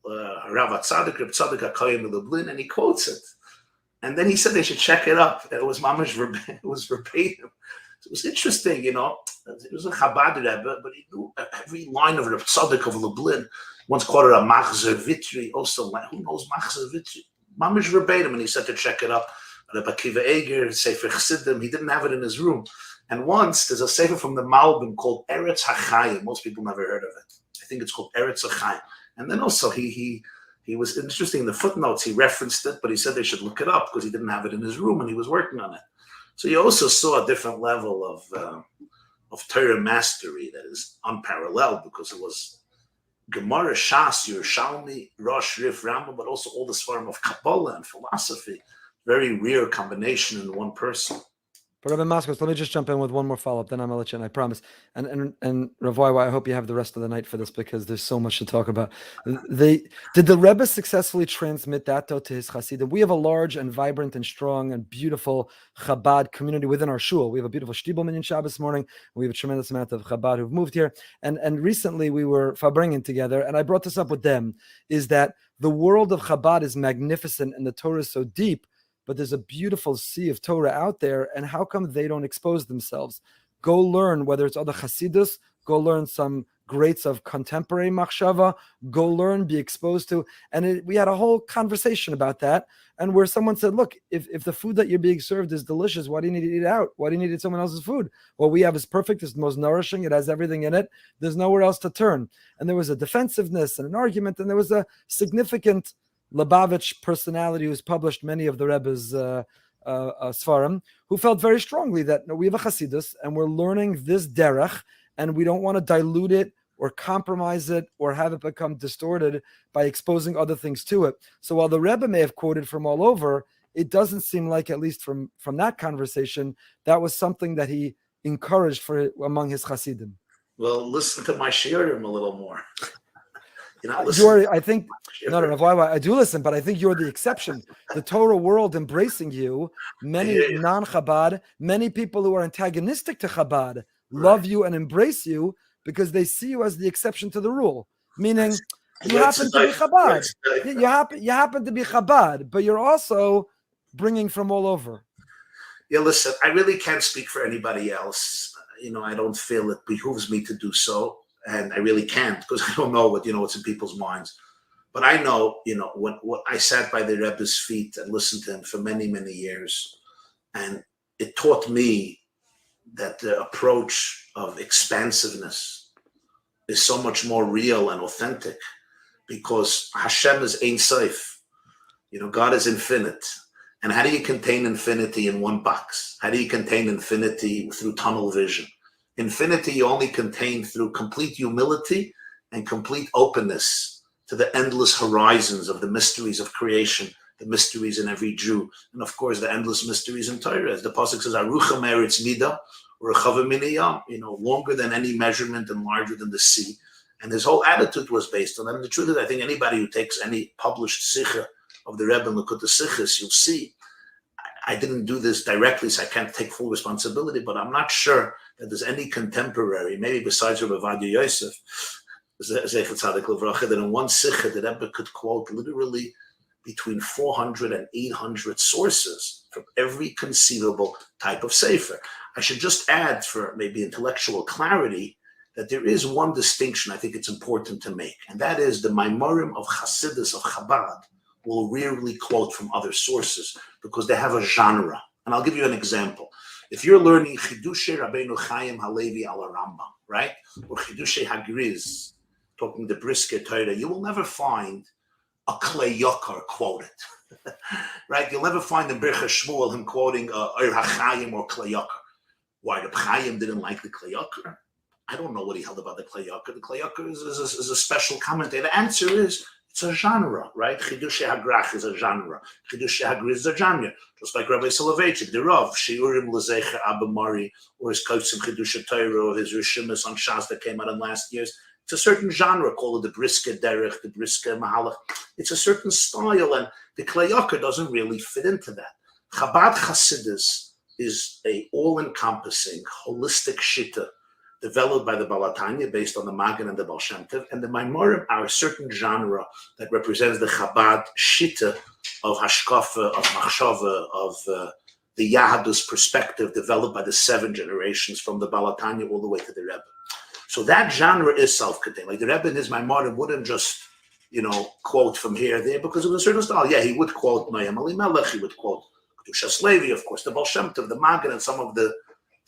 Rav Tzaddik, Reb Tzaddik HaKayim Lublin, and he quotes it. And then he said they should check it up. It was mamash verbatim. It was verbatim. It was interesting, you know. It was a Chabad Rebbe, but he knew every line of Reb Tzaddik of Lublin. Once quoted a Machzer Vitri, also, who knows Machzer Vitri? Mamish verbatim, and he said to check it up. Rabbi Akiva Eger, Sefer Chassidim, he didn't have it in his room. And once, there's a Sefer from the Malbim called Eretz HaChayim. Most people never heard of it. I think it's called Eretz HaChayim. And then also, he was interesting in the footnotes, he referenced it, but he said they should look it up because he didn't have it in his room and he was working on it. So you also saw a different level of Torah mastery that is unparalleled because it was Gemara, Shas, Yerushalmi, Rosh, Rif, Rambam, but also all this form of Kabbalah and philosophy. Very rare combination in one person. But Rabbi Moskowitz, let me just jump in with one more follow-up, then I'm going to let you in, I promise. And Rav YY, I hope you have the rest of the night for this because there's so much to talk about. Did the Rebbe successfully transmit that, though, to his Hasidim? We have a large and vibrant and strong and beautiful Chabad community within our shul. We have a beautiful Shtibel Minyan Shabbos morning. We have a tremendous amount of Chabad who've moved here. And recently we were Fabringen together, and I brought this up with them, is that the world of Chabad is magnificent and the Torah is so deep, but there's a beautiful sea of Torah out there, and how come they don't expose themselves? Go learn, whether it's other Hasidus, go learn some greats of contemporary Machshava, go learn, be exposed to. And we had a whole conversation about that, and where someone said, look, if the food that you're being served is delicious, why do you need to eat out? Why do you need to eat someone else's food? What we have is perfect, it's the most nourishing, it has everything in it, there's nowhere else to turn. And there was a defensive,ness and an argument, and there was a significant Lubavitcher personality who's published many of the Rebbe's Svarim, who felt very strongly that we have a Chasidus and we're learning this derech, and we don't want to dilute it or compromise it or have it become distorted by exposing other things to it. So while the Rebbe may have quoted from all over, it doesn't seem like, at least from that conversation, that was something that he encouraged among his Chasidim. Well, listen to my shiurim a little more. I think I do listen, but I think you're the exception. The Torah world embracing you, many non-Chabad, many people who are antagonistic to Chabad love you and embrace you because they see you as the exception to the rule. Meaning, you happen to be Chabad. You happen to be Chabad, but you're also bringing from all over. Yeah, listen, I really can't speak for anybody else. I don't feel it behooves me to do so. And I really can't because I don't know what's in people's minds. But I know, what I sat by the Rebbe's feet and listened to him for many, many years. And it taught me that the approach of expansiveness is so much more real and authentic because Hashem is Ein Sof. God is infinite. And how do you contain infinity in one box? How do you contain infinity through tunnel vision? Infinity you only contain through complete humility and complete openness to the endless horizons of the mysteries of creation, the mysteries in every Jew, and of course the endless mysteries in Torah. As the pasuk says, "Arucha meretz mida, urechava min hayam," longer than any measurement and larger than the sea. And his whole attitude was based on that. And the truth is, I think anybody who takes any published sikha of the Rebbe and look at the sikhas, you'll see. I didn't do this directly, so I can't take full responsibility, but I'm not sure that there's any contemporary, maybe besides Rabbi Vadia Yosef, that in one sikha the Rebbe could quote literally between 400 and 800 sources from every conceivable type of sefer. I should just add, for maybe intellectual clarity, that there is one distinction I think it's important to make, and that is the Maimorim of Hasidus, of Chabad, will rarely quote from other sources because they have a genre. And I'll give you an example. If you're learning Chidushei Rabbeinu Chaim Halevi al Rambam, right? Or Chidushei Hagriz, talking the brisket Torah, you will never find a Klei Yakar quoted. Right? You'll never find in Bircha Shmuel him quoting Ur HaChaim or Klei Yakar. Why the Chaim didn't like the Klei Yakar? I don't know what he held about the Klei Yakar. The Klei Yakar is a special commentary. The answer is it's a genre, right? Chidushei Hagrach is a genre. Chidushei Hagriz is a genre. Just like Rabbi Soloveitchik, the Rav, Shiurim L'Zecher Abba Mari, or his Kotzim Chidushei Torah, or his Rishimus on Shas that came out in last years. It's a certain genre called the Brisker Derech, the Brisker Mahalach. It's a certain style, and the Klei Yakar doesn't really fit into that. Chabad Hasidus is a all-encompassing, holistic shitta developed by the Baal HaTanya based on the Magen and the Baal Shem Tov, and the Maimorim are a certain genre that represents the Chabad shitta of Hashkafa, of Machshava, of the Yahadus perspective developed by the 7 generations from the Baal HaTanya all the way to the Rebbe. So that genre is self-contained. Like the Rebbe in his Maimorim wouldn't just, quote from here or there because of a certain style. Yeah, he would quote Noam Elimelech, he would quote Kedushas Levi, of course, the Baal Shem Tov, the Magen, and some of the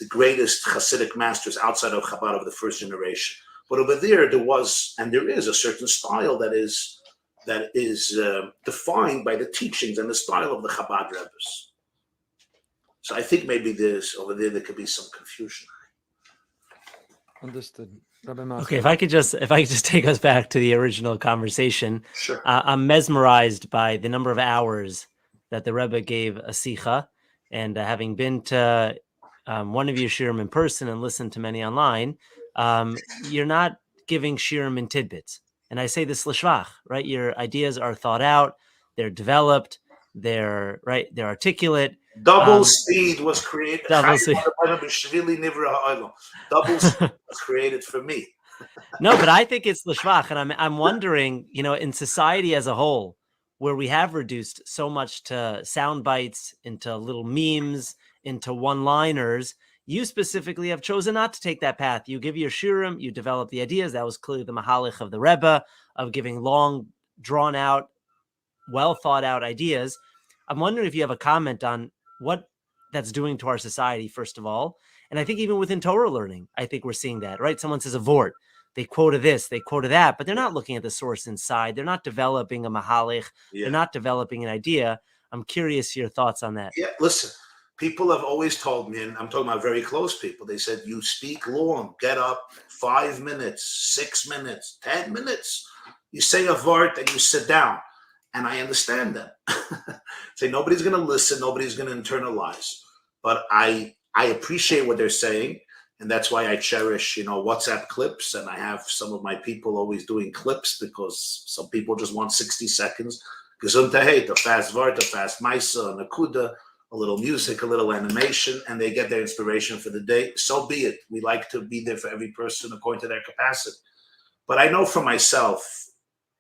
greatest Hasidic masters outside of Chabad of the first generation. But over there was, and there is, a certain style that is defined by the teachings and the style of the Chabad Rebbes. So I think maybe over there could be some confusion. Understood. Rabbi Monsey. Okay, if I could just take us back to the original conversation. Sure. I'm mesmerized by the number of hours that the Rebbe gave a sicha, and having been to one of your shiurim in person and listened to many online, you're not giving shiurim in tidbits. And I say this l'shvach, right? Your ideas are thought out, they're developed, they're articulate. Double speed was created. Double speed. Double speed was created for me. No, but I think it's l'shvach, and I'm wondering, in society as a whole, where we have reduced so much to sound bites, into little memes, into one-liners, you specifically have chosen not to take that path. You give your shiurim, you develop the ideas. That was clearly the mahalich of the Rebbe, of giving long, drawn-out, well-thought-out ideas. I'm wondering if you have a comment on what that's doing to our society, first of all. And I think even within Torah learning, I think we're seeing that, right? Someone says a vort, they quote this, they quote that, but they're not looking at the source inside. They're not developing a mahalich. Yeah. They're not developing an idea. I'm curious your thoughts on that. Yeah, listen. People have always told me, and I'm talking about very close people, they said, you speak long, get up 5 minutes, 6 minutes, 10 minutes. You say a vart and you sit down. And I understand that. Say nobody's going to listen, nobody's going to internalize. But I appreciate what they're saying. And that's why I cherish, WhatsApp clips. And I have some of my people always doing clips because some people just want 60 seconds. Gesundheit, a fast vart, a fast maisa, a nakuda, a little music, a little animation, and they get their inspiration for the day. So be it. We like to be there for every person according to their capacity. But I know for myself,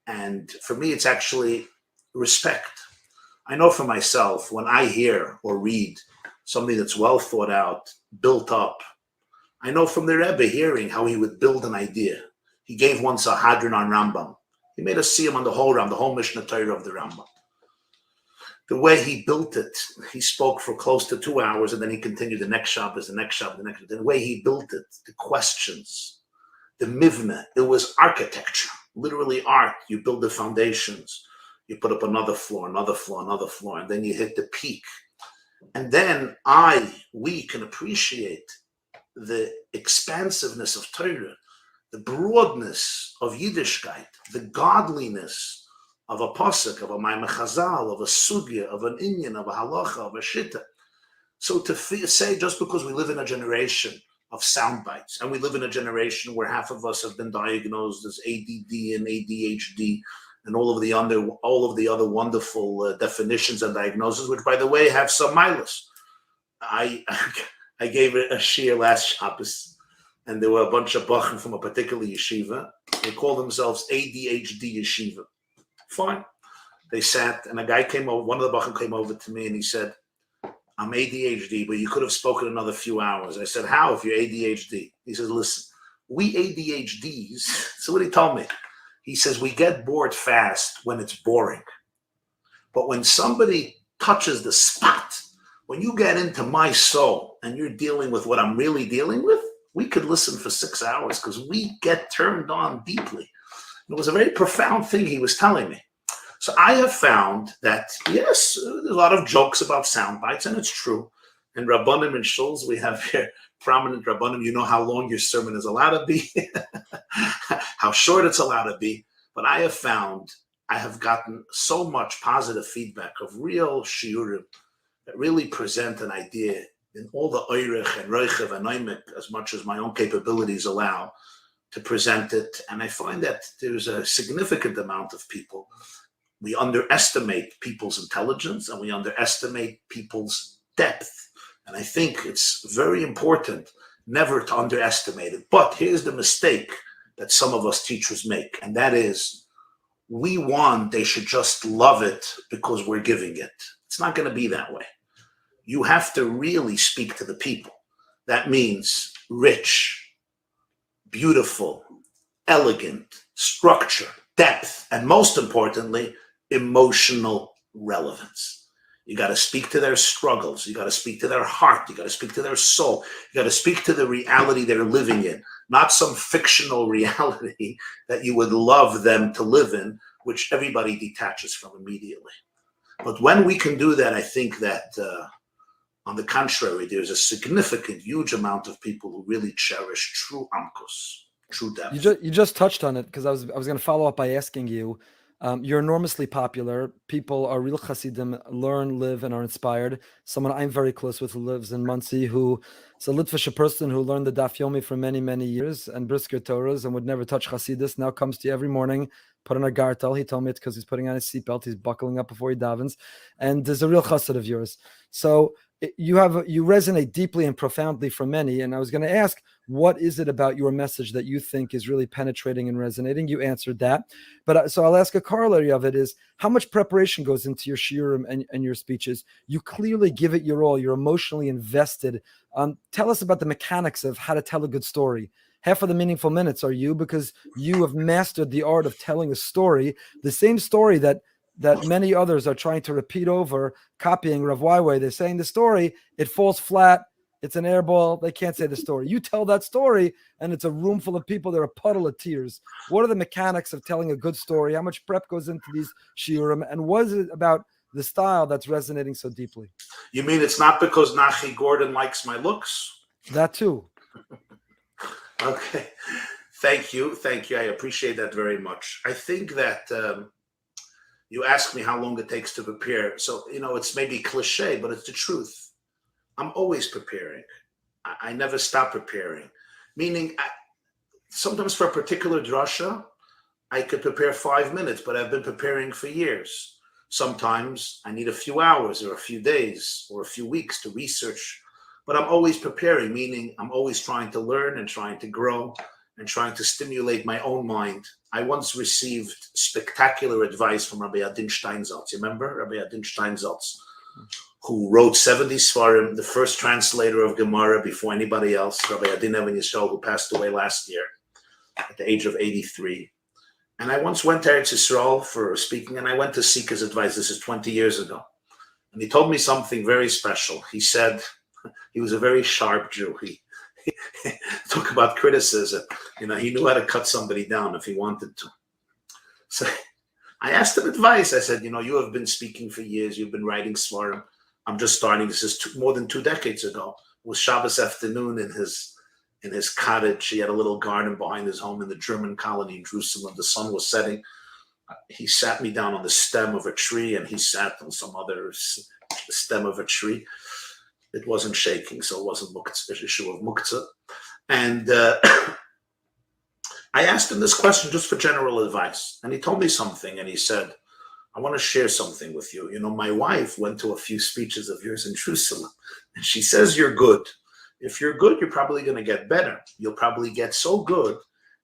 and for me, it's actually respect. I know for myself, when I hear or read something that's well thought out, built up, I know from the Rebbe hearing how he would build an idea. He gave once a hadron on Rambam. He made us see him on the whole Ram, the whole Mishnah Torah of the Rambam. The way he built it, he spoke for close to 2 hours, and then he continued the next Shabbos, the next Shabbos, the next. The way he built it, the questions, the mivna, it was architecture, literally art. You build the foundations, you put up another floor, another floor, another floor, and then you hit the peak. And then we can appreciate the expansiveness of Torah, the broadness of Yiddishkeit, the godliness of a pasuk, of a Maimon Chazal, of a sugya, of an inyan, of a halacha, of a shitta. So to say just because we live in a generation of sound bites, and we live in a generation where half of us have been diagnosed as ADD and ADHD, and all of the other wonderful definitions and diagnoses, which, by the way, have some milas. I gave it a shiur last Shabbos, and there were a bunch of bachim from a particular yeshiva. They call themselves ADHD yeshiva. Fine. They sat, and a guy came over, one of the bachim came over to me, and he said, I'm ADHD, but you could have spoken another few hours. I said, how if you're ADHD? He says, listen, we ADHDs, so what he told me, he says, we get bored fast when it's boring. But when somebody touches the spot, When you get into my soul and you're dealing with what I'm really dealing with, we could listen for 6 hours because we get turned on deeply. It was a very profound thing he was telling me. So I have found that, yes, there's a lot of jokes about sound bites, and it's true. And Rabbanim and Shuls, we have here prominent Rabbanim. You know how long your sermon is allowed to be, how short it's allowed to be. But I have found, I have gotten so much positive feedback of real shiurim that really present an idea in all the oirich and roichev and oimik, as much as my own capabilities allow, to present it. And I find that there's a significant amount of people. We underestimate people's intelligence and we underestimate people's depth. And I think it's very important never to underestimate it. But here's the mistake that some of us teachers make, and that is we want they should just love it because we're giving it. It's not going to be that way. You have to really speak to the people. That means rich, beautiful, elegant, structure, depth, and most importantly, emotional relevance. You got to speak to their struggles. You got to speak to their heart. You got to speak to their soul. You got to speak to the reality they're living in, not some fictional reality that you would love them to live in, which everybody detaches from immediately. But when we can do that, I think that, on the contrary, there's a significant, huge amount of people who really cherish true amkus, true depth. You just touched on it because I was going to follow up by asking you. You're enormously popular. People are real Hasidim, learn, live, and are inspired. Someone I'm very close with who lives in Monsey, who is a Litvische person who learned the Daf Yomi for many, many years and Brisker Torahs and would never touch Hasidus, now comes to you every morning, put on a gartel. He told me it's because he's putting on his seatbelt. He's buckling up before he davens. And there's a real chassid of yours. So you resonate deeply and profoundly for many. And I was going to ask, what is it about your message that you think is really penetrating and resonating? You answered that. But so I'll ask a corollary of it is, how much preparation goes into your shiurim and your speeches? You clearly give it your all. You're emotionally invested. Tell us about the mechanics of how to tell a good story. Half of the meaningful minutes are you, because you have mastered the art of telling a story, the same story that many others are trying to repeat over, copying Rav YY. They're saying the story, it falls flat, it's an airball, they can't say the story. You tell that story, and it's a room full of people, they're a puddle of tears. What are the mechanics of telling a good story? How much prep goes into these shiurim? And what is it about the style that's resonating so deeply? You mean it's not because Nachi Gordon likes my looks? That too. Okay. Thank you. I appreciate that very much. I think that you asked me how long it takes to prepare. So, it's maybe cliche, but it's the truth. I'm always preparing. I never stop preparing. Meaning, sometimes for a particular drasha, I could prepare 5 minutes, but I've been preparing for years. Sometimes I need a few hours or a few days or a few weeks to research. But I'm always preparing, meaning I'm always trying to learn and trying to grow and trying to stimulate my own mind. I once received spectacular advice from Rabbi Adin Steinsaltz. You remember Rabbi Adin Steinsaltz, who wrote 70 Svarim, the first translator of Gemara before anybody else, Rabbi Adin Even Yisrael, who passed away last year at the age of 83. And I once went to Eretz Yisrael for speaking, and I went to seek his advice. This is 20 years ago. And he told me something very special. He said, he was a very sharp Jew. He talk about criticism. He knew how to cut somebody down if he wanted to. So I asked him advice. I said, you have been speaking for years. You've been writing Svarim. I'm just starting. This is more than 2 decades ago. It was Shabbos afternoon in his cottage. He had a little garden behind his home in the German colony in Jerusalem. The sun was setting. He sat me down on the stem of a tree, and he sat on some other stem of a tree. It wasn't shaking, so it wasn't an issue of muktzah. And I asked him this question just for general advice. And he told me something, and he said, I want to share something with you. My wife went to a few speeches of yours in Jerusalem, and she says you're good. If you're good, you're probably going to get better. You'll probably get so good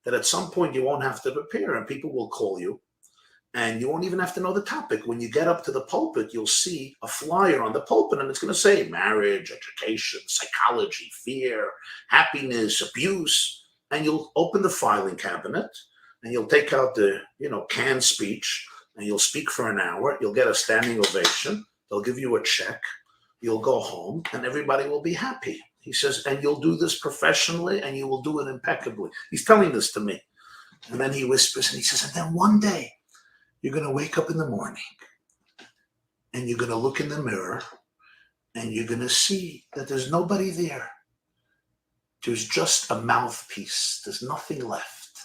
that at some point you won't have to prepare, and people will call you. And you won't even have to know the topic. When you get up to the pulpit, you'll see a flyer on the pulpit, and it's going to say marriage, education, psychology, fear, happiness, abuse. And you'll open the filing cabinet, and you'll take out the, canned speech, and you'll speak for an hour. You'll get a standing ovation. They'll give you a check, you'll go home and everybody will be happy. He says, and you'll do this professionally and you will do it impeccably. He's telling this to me. And then he whispers and he says, and then one day you're going to wake up in the morning and you're going to look in the mirror and you're going to see that there's nobody there. There's just a mouthpiece. There's nothing left.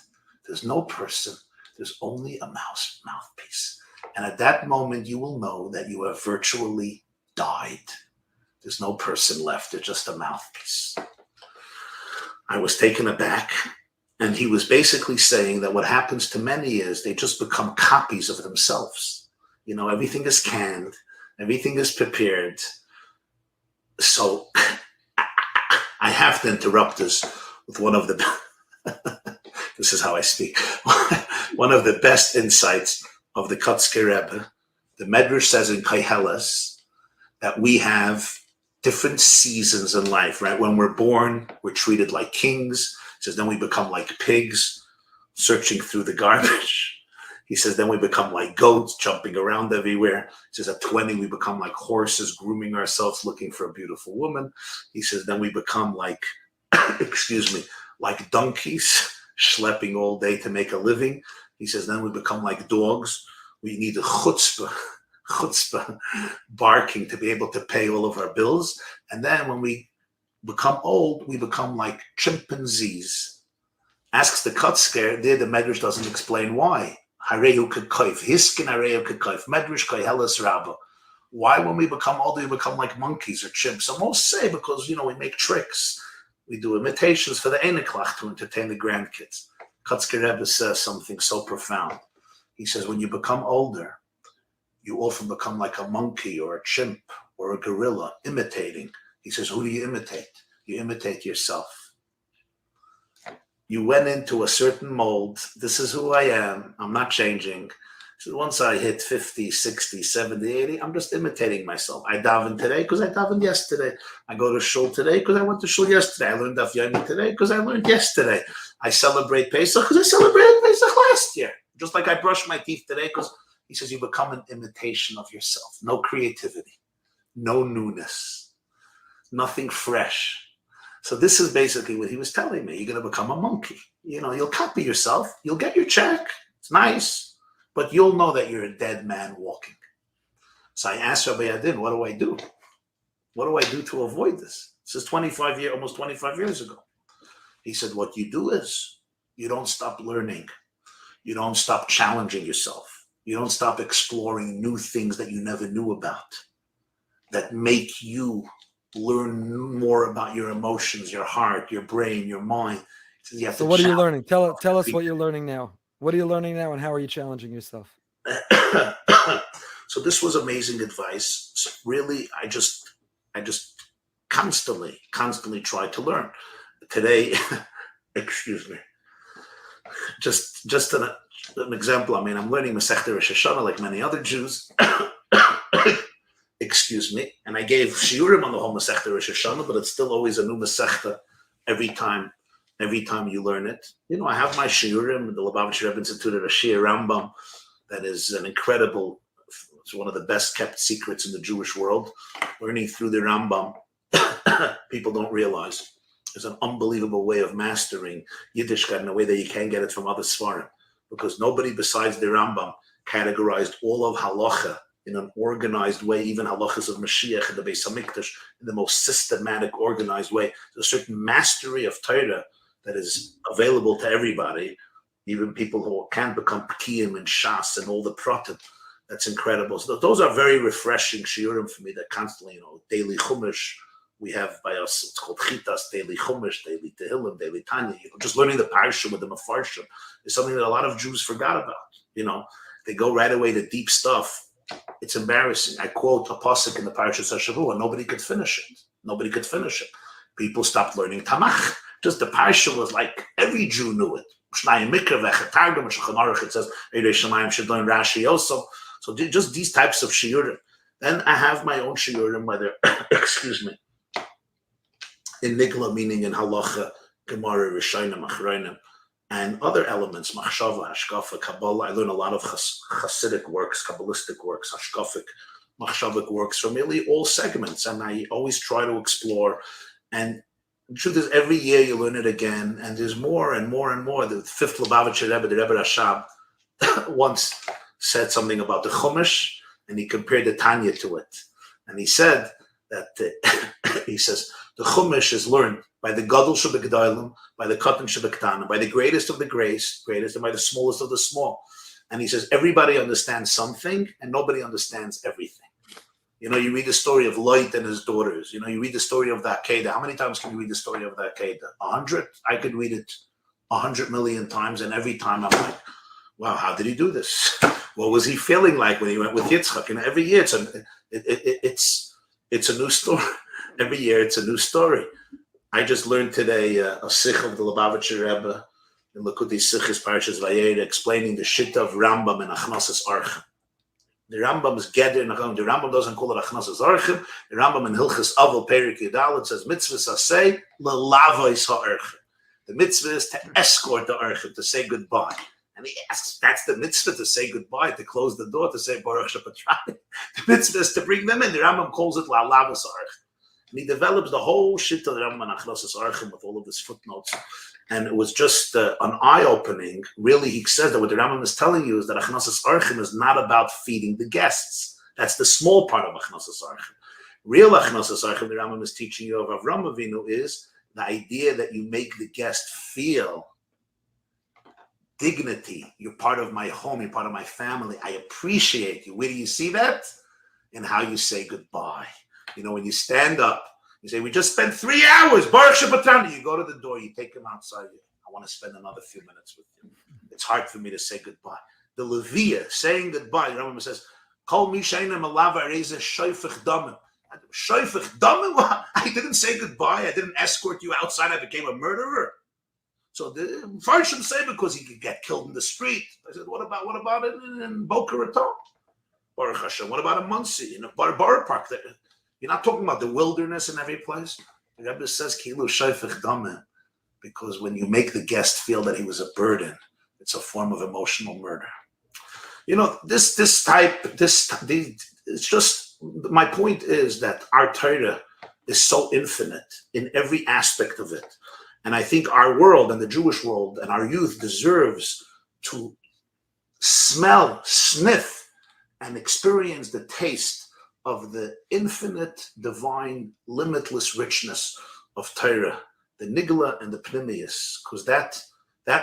There's no person. There's only a mouthpiece. And at that moment, you will know that you have virtually died. There's no person left. There's just a mouthpiece. I was taken aback. And he was basically saying that what happens to many is they just become copies of themselves. You know, everything is canned. Everything is prepared. So I have to interrupt this with one of the, this is how I speak, one of the best insights of the Kotzker Rebbe. The Medrash says in Koheles that we have different seasons in life, right? When we're born, we're treated like kings. He says, then we become like pigs, searching through the garbage. He says, then we become like goats, jumping around everywhere. He says, at 20, we become like horses, grooming ourselves, looking for a beautiful woman. He says, then we become like, like donkeys, schlepping all day to make a living. He says, then we become like dogs. We need a chutzpah, barking to be able to pay all of our bills. And then when we become old, we become like chimpanzees. Asks the Kotzker, there the Medrash doesn't explain why. Harehu kekayf, hiskin harehu kekayf, Medrash koheles rabba. Why when we become older, we become like monkeys or chimps? So most say because, you know, we make tricks. We do imitations for the Einiklach to entertain the grandkids. Kotzker Rebbe says something so profound. He says, when you become older, you often become like a monkey or a chimp or a gorilla, imitating. He says, who do you imitate? You imitate yourself. You went into a certain mold. This is who I am. I'm not changing. So once I hit 50, 60, 70, 80, I'm just imitating myself. I daven today because I davened yesterday. I go to shul today because I went to shul yesterday. I learned Daf Yomi today because I learned yesterday. I celebrate Pesach because I celebrated Pesach last year. Just like I brush my teeth today because he says you become an imitation of yourself. No creativity, no newness, nothing fresh. So this is basically what he was telling me. You're going to become a monkey. You know, you'll copy yourself. You'll get your check. It's nice. But you'll know that you're a dead man walking. So I asked Rabbi Adin, what do I do? What do I do to avoid this? This is almost 25 years ago. He said, what you do is you don't stop learning. You don't stop challenging yourself. You don't stop exploring new things that you never knew about, that make you learn more about your emotions, your heart, your brain, your mind. So what are you learning? Tell us what you're learning now. What are you learning now and how are you challenging yourself? So this was amazing advice. So really, I just constantly try to learn. Today, excuse me, just an example. I mean, I'm learning Masechta Rosh Hashanah like many other Jews. Excuse me, and I gave shiurim on the whole Masechta Rosh Hashanah, but it's still always a new Masechta every time you learn it. You know, I have my shiurim. The Lubavitcher Rebbe instituted a Shir Rambam that is an incredible, it's one of the best kept secrets in the Jewish world. Learning through the Rambam, people don't realize there's an unbelievable way of mastering Yiddishkeit in a way that you can't get it from other Svarim, because nobody besides the Rambam categorized all of halacha in an organized way, even halachas of Mashiach and the Beis HaMikdash, in the most systematic, organized way. There's a certain mastery of Torah that is available to everybody, even people who can't become Pekiyim and Shas and all the Pratim. That's incredible. So those are very refreshing shiurim for me that constantly, you know, daily Chumash we have by us. It's called Chitas, daily Chumash, daily Tehillim, daily Tanya. You know, just learning the Parsha with the Mefarshim is something that a lot of Jews forgot about. You know, they go right away to deep stuff. It's embarrassing. I quote a pasuk in the Parashas HaShavua, and nobody could finish it. People stopped learning Tanakh. Just the Parsha was like, every Jew knew it. It says, should learn Rashi also. So just these types of shiurim. Then I have my own shiurim, whether, excuse me, in Nigla, meaning in Halacha, Gemara, Rishonim, Achronim, and other elements, Machshava, Hashkafa, Kabbalah. I learn a lot of Hasidic works, Kabbalistic works, Hashkafic machshavik works from nearly all segments, and I always try to explore. And the truth is, every year you learn it again, and there's more and more and more. The fifth Lubavitcher Rebbe, the Rebbe Rashab, once said something about the Chumash, and he compared the Tanya to it. And he said that, he says, the Chumash is learned by the Gadol Shebegdalim, by the Katan Shebektanim, by the greatest of the greatest, and by the smallest of the small. And he says, everybody understands something, and nobody understands everything. You know, you read the story of Lot and his daughters. You know, you read the story of the Akedah. How many times can you read the story of the Akedah? 100? I could read it 100 million times, and every time I'm like, wow, how did he do this? What was he feeling like when he went with Yitzchak? And every year it's a new story. Every year it's a new story. I just learned today a sikh of the Lubavitcher Rebbe in Likutei Sichos Parshas Vayera explaining the shita of Rambam and Achnasas Archim. The Rambam's Geder in Achim. The Rambam doesn't call it Achnasas Archim. The Rambam in Hilchas Avol Perik Yudal says mitzvahs asay lelavos ha'archim. The mitzvah is to escort the archim, to say goodbye. And he asks, that's the mitzvah, to say goodbye, to close the door, to say Baruch Shepatrani. The mitzvah is to bring them in. The Rambam calls it la'lavos ha'archim. And he develops the whole shit of the Rambam and Achnasas Archim with all of his footnotes. And it was just an eye-opening. Really, he says that what the Rambam is telling you is that Achnasas Archim is not about feeding the guests. That's the small part of Achnasas Archim. Real Achnasas Archim, the Rambam is teaching you of Avram Avinu, is the idea that you make the guest feel dignity. You're part of my home. You're part of my family. I appreciate you. Where do you see that? In how you say goodbye. You know, when you stand up, you say, we just spent 3 hours, Baruch Shabbatani. You go to the door, you take him outside. I want to spend another few minutes with you. It's hard for me to say goodbye. The Leviah, saying goodbye, the Rambam says, Kol mi she'eino malava areza shoifech damim. Shoifech damim? I didn't say goodbye. I didn't escort you outside. I became a murderer. So the first should say because he could get killed in the street. I said, what about it in Boca Raton? Baruch Hashem. What about in Monsey, in a bar park? You're not talking about the wilderness in every place. The Rebbe says, Kilu Shaifech Dameh, because when you make the guest feel that he was a burden, it's a form of emotional murder. You know, it's just, my point is that our Torah is so infinite in every aspect of it. And I think our world and the Jewish world and our youth deserves to smell, sniff, and experience the taste of the infinite, divine, limitless richness of Torah, the Nigla and the Pnimius, because that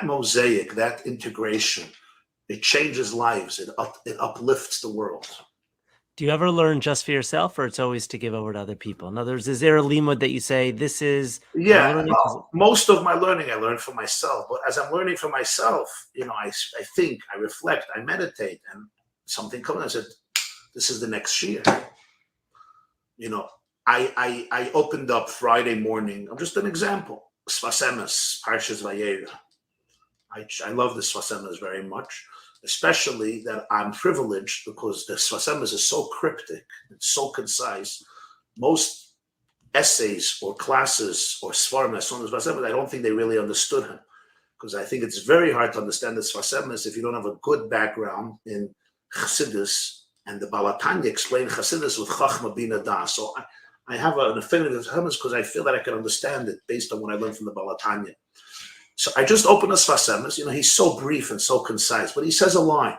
mosaic, that integration, it changes lives, it uplifts the world. Do you ever learn just for yourself, or it's always to give over to other people? In other words, is there a limud that you say, this is... Yeah, most of my learning I learn for myself, but as I'm learning for myself, you know, I think, I reflect, I meditate, and something comes and I said, this is the next year. You know, I opened up Friday morning. I'm just an example. Svasemes, Parshas Vayera. I love the Svasemes very much, especially that I'm privileged because the Svasemes is so cryptic and so concise. Most essays or classes or svarmes on the Svasemes, I don't think they really understood him, because I think it's very hard to understand the Svasemes if you don't have a good background in Chassidus. And the Balatanya explained Chassidus with Chachma Bina Das. So I have an affinity with Hamas because I feel that I can understand it based on what I learned from the Balatanya. So I just opened a Svasemes. You know, he's so brief and so concise, but he says a line.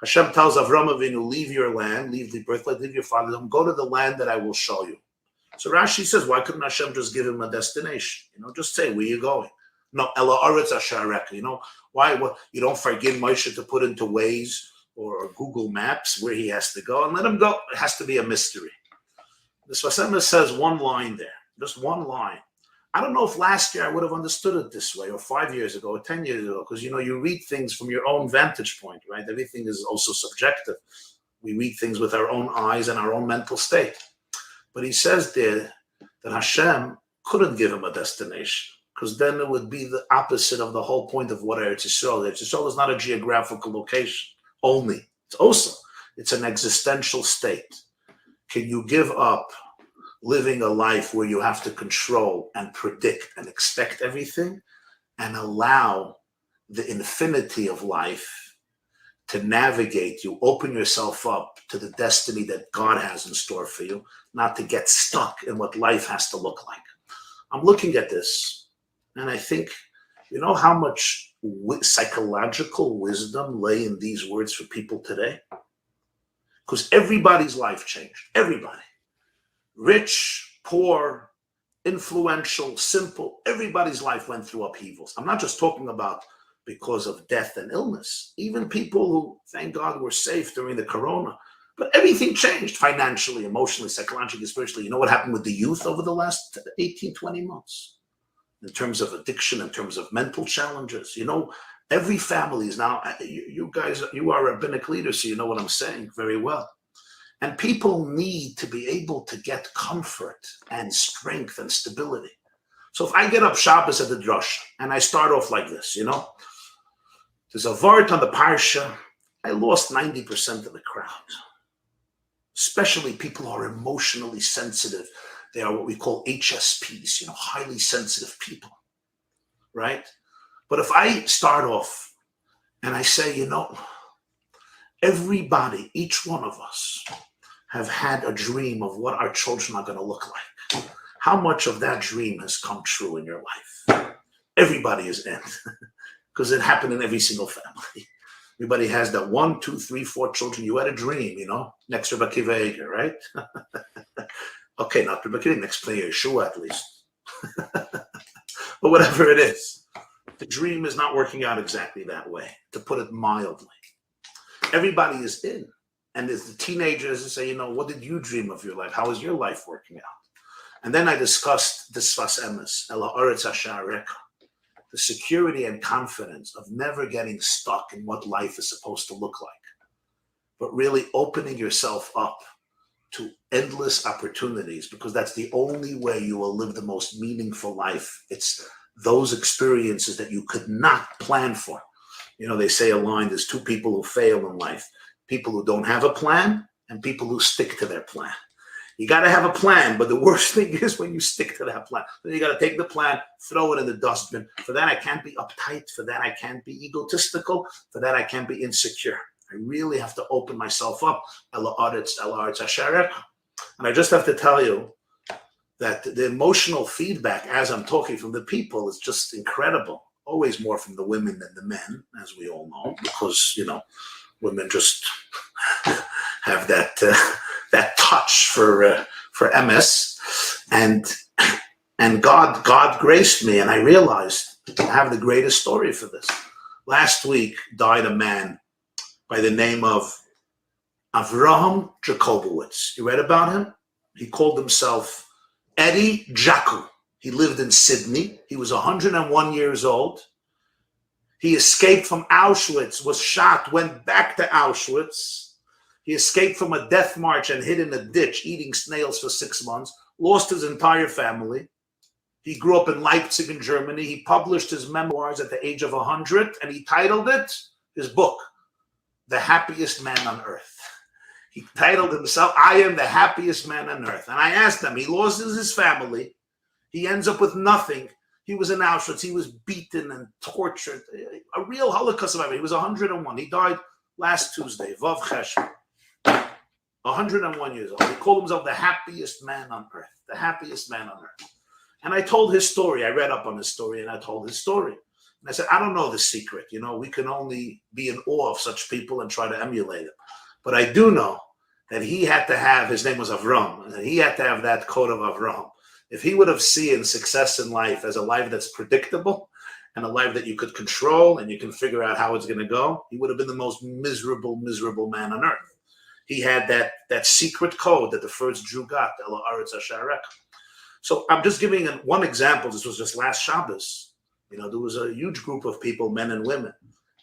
Hashem tells Avram Avinu, leave your land, leave the birthplace, leave your father's home, go to the land that I will show you. So Rashi says, why couldn't Hashem just give him a destination? You know, just say, where you going? No, Ela Aretz Asharek. You know, why? What, you don't forgive Moshe to put into Waze or Google Maps where he has to go, and let him go. It has to be a mystery. The Svasemes says one line there, just one line. I don't know if last year I would have understood it this way, or 5 years ago, or 10 years ago, because, you know, you read things from your own vantage point, right? Everything is also subjective. We read things with our own eyes and our own mental state. But he says there that Hashem couldn't give him a destination, because then it would be the opposite of the whole point of what Eretz Yisrael is. Eretz Yisrael is not a geographical location only. It's also, it's an existential state. Can you give up living a life where you have to control and predict and expect everything, and allow the infinity of life to navigate you, open yourself up to the destiny that God has in store for you, not to get stuck in what life has to look like. I'm looking at this, and I think, you know how much psychological wisdom lay in these words for people today? Because everybody's life changed. Everybody. Rich, poor, influential, simple. Everybody's life went through upheavals. I'm not just talking about because of death and illness. Even people who, thank God, were safe during the corona. But everything changed financially, emotionally, psychologically, spiritually. You know what happened with the youth over the last 18, 20 months? In terms of addiction, in terms of mental challenges. You know, every family is now, you guys, you are rabbinic leaders, so you know what I'm saying very well. And people need to be able to get comfort and strength and stability. So if I get up Shabbos at the drush and I start off like this, you know, there's a vart on the parsha, I lost 90% of the crowd. Especially people who are emotionally sensitive. They are what we call HSPs, you know, highly sensitive people, right? But if I start off and I say, you know, everybody, each one of us have had a dream of what our children are going to look like. How much of that dream has come true in your life? Everybody is in, because it happened in every single family. Everybody has that 1, 2, 3, 4 children. You had a dream, you know, next to Rabbi Kiva, right? Okay, not Rabbi Kiva, next player, Yeshua at least. But whatever it is, the dream is not working out exactly that way, to put it mildly. Everybody is in. And there's the teenagers that say, you know, what did you dream of your life? How is your life working out? And then I discussed the Sfas Emes, Ela Oretz Hashareka, the security and confidence of never getting stuck in what life is supposed to look like, but really opening yourself up to endless opportunities, because that's the only way you will live the most meaningful life. It's those experiences that you could not plan for. You know, they say a line, there's 2 people who fail in life, people who don't have a plan and people who stick to their plan. You got to have a plan, but the worst thing is when you stick to that plan. Then you got to take the plan, throw it in the dustbin. For that, I can't be uptight. For that, I can't be egotistical. For that, I can't be insecure. I really have to open myself up. And I just have to tell you that the emotional feedback as I'm talking from the people is just incredible. Always more from the women than the men, as we all know, because, you know, women just have that touch for MS, and God graced me, and I realized I have the greatest story for this. Last week died a man by the name of Avraham Jacobowitz. You read about him? He called himself Eddie Jaku. He lived in Sydney. He was 101 years old. He escaped from Auschwitz, was shot, went back to Auschwitz. He escaped from a death march and hid in a ditch, eating snails for 6 months, lost his entire family. He grew up in Leipzig in Germany. He published his memoirs at the age of 100, and he titled it, his book, The Happiest Man on Earth. He titled himself, I Am the Happiest Man on Earth. And I asked him, he loses his family. He ends up with nothing. He was in Auschwitz. He was beaten and tortured. A real Holocaust survivor. He was 101. He died last Tuesday, Vav Cheshvan. 101 years old. He called himself the happiest man on earth. The happiest man on earth. And I told his story. I read up on his story, and I told his story. And I said, I don't know the secret. You know, we can only be in awe of such people and try to emulate them. But I do know that he had to have, his name was Avram, and he had to have that code of Avram. If he would have seen success in life as a life that's predictable and a life that you could control and you can figure out how it's going to go, he would have been the most miserable man on earth. He had that secret code that the first Jew got, Ela Aretz Hasharek. So I'm just giving one example. This was just last Shabbos. You know, there was a huge group of people, men and women.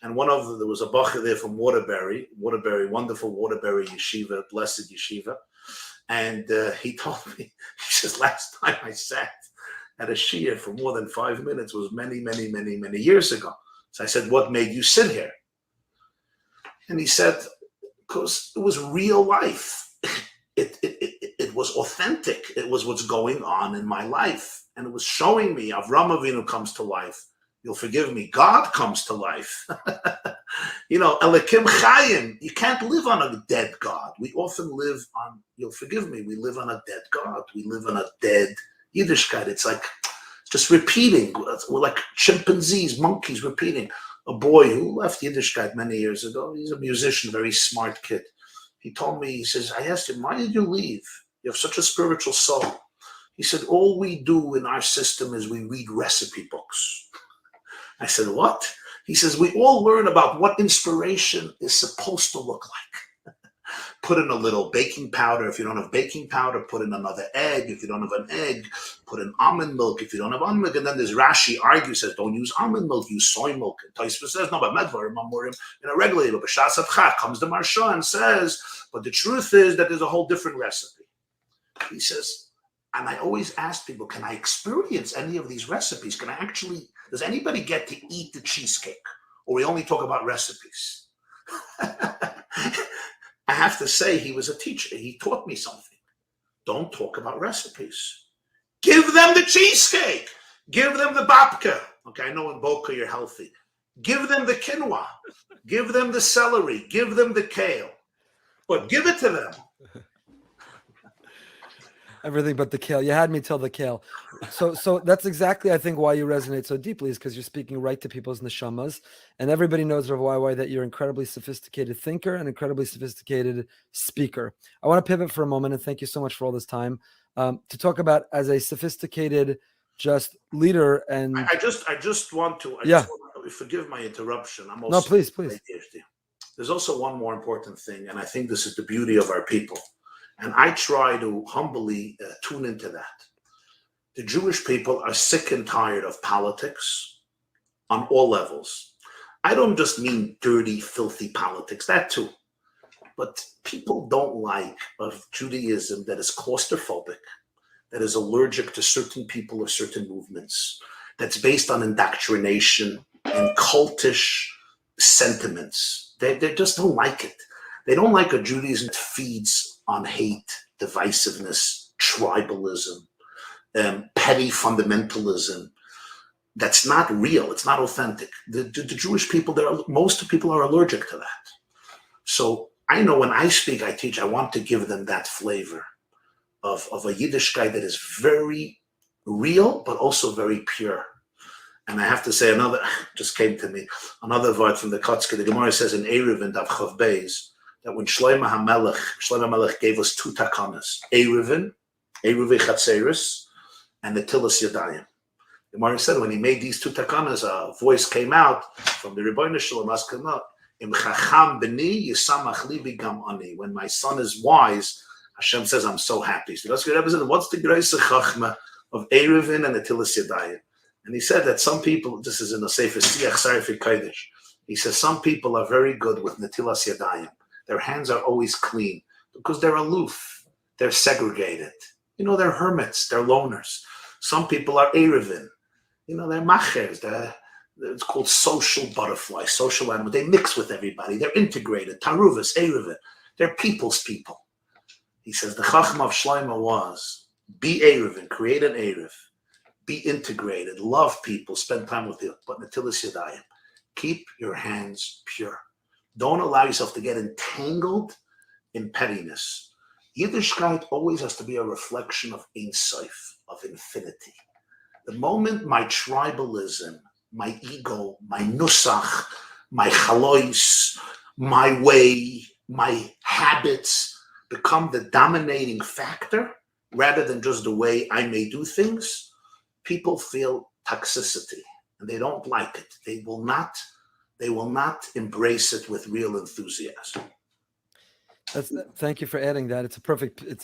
And there was a bacher there from Waterbury, wonderful Waterbury yeshiva, blessed yeshiva. And he told me, he says, last time I sat at a shiur for more than 5 minutes was many years ago. So I said, what made you sit here? And he said, because it was real life. It was authentic. It was what's going on in my life. And it was showing me Avraham Avinu comes to life. You'll forgive me. God comes to life. Elikim Chayim. You can't live on a dead God. We often live on, you'll forgive me, we live on a dead God. We live on a dead Yiddishkeit. It's just repeating. We're like chimpanzees, monkeys repeating. A boy who left Yiddishkeit many years ago, he's a musician, very smart kid. He told me, he says, I asked him, why did you leave? You have such a spiritual soul. He said, all we do in our system is we read recipe books. I said, what? He says, we all learn about what inspiration is supposed to look like. Put in a little baking powder. If you don't have baking powder, put in another egg. If you don't have an egg, put in almond milk. If you don't have almond milk, and then there's Rashi argues, says, don't use almond milk, use soy milk. And Tosfos says, no, but medvarim amurim in a regulator. But Shas Atcha comes to Marsha and says, but the truth is that there's a whole different recipe. He says, and I always ask people, can I experience any of these recipes? Does anybody get to eat the cheesecake? Or we only talk about recipes? I have to say, he was a teacher. He taught me something. Don't talk about recipes. Give them the cheesecake. Give them the babka. Okay, I know in Boca you're healthy. Give them the quinoa. Give them the celery. Give them the kale. But give it to them. Everything but the kale. You had me till the kale. So that's exactly, I think, why you resonate so deeply, is because you're speaking right to people's neshamas. And everybody knows, Rav YY, that you're an incredibly sophisticated thinker and incredibly sophisticated speaker. I want to pivot for a moment, and thank you so much for all this time, to talk about as a sophisticated just leader. And I just want to forgive my interruption. I'm also no, please. There's also one more important thing, and I think this is the beauty of our people. And I try to humbly tune into that. The Jewish people are sick and tired of politics on all levels. I don't just mean dirty, filthy politics, that too. But people don't like of Judaism that is claustrophobic, that is allergic to certain people or certain movements, that's based on indoctrination and cultish sentiments. They just don't like it. They don't like a Judaism that feeds on hate, divisiveness, tribalism, petty fundamentalism. That's not real. It's not authentic. The Jewish people, most people are allergic to that. So I know when I speak, I teach, I want to give them that flavor of a Yiddishkeit that is very real, but also very pure. And I have to say just came to me, another word from the Kotzke. The Gemara says in Erev and Daf Chav Beis, that when Shlomo HaMelech gave us two takanas, Eruvei Chatzeris, and the Tilas Yadayim. The Gemara said when he made these two takanas, a voice came out from the Rebbeinu Shalom Askana, Im Chacham B'ni Yisamach Libi Gam Ani. When my son is wise, Hashem says, I'm so happy. So that's what what's the Greise Chachma of Eruvin and the Tilas Yadayim? And he said that some people, this is in the Sefer Siach Sarfi Kodesh, he says some people are very good with Netilas Yadayim. Their hands are always clean because they're aloof. They're segregated. They're hermits. They're loners. Some people are Erevin. They're machers. It's called social butterflies, social animals. They mix with everybody. They're integrated. Taruvas, Erevin. They're people's people. He says the Chacham of Shlomo was be Erevin, create an Erev, be integrated, love people, spend time with you. But Netilas Yadayim, keep your hands pure. Don't allow yourself to get entangled in pettiness. Yiddishkeit always has to be a reflection of Ein Sof, of infinity. The moment my tribalism, my ego, my nusach, my chalois, my way, my habits become the dominating factor, rather than just the way I may do things, people feel toxicity and they don't like it. They will not embrace it with real enthusiasm. Thank you for adding that. It's a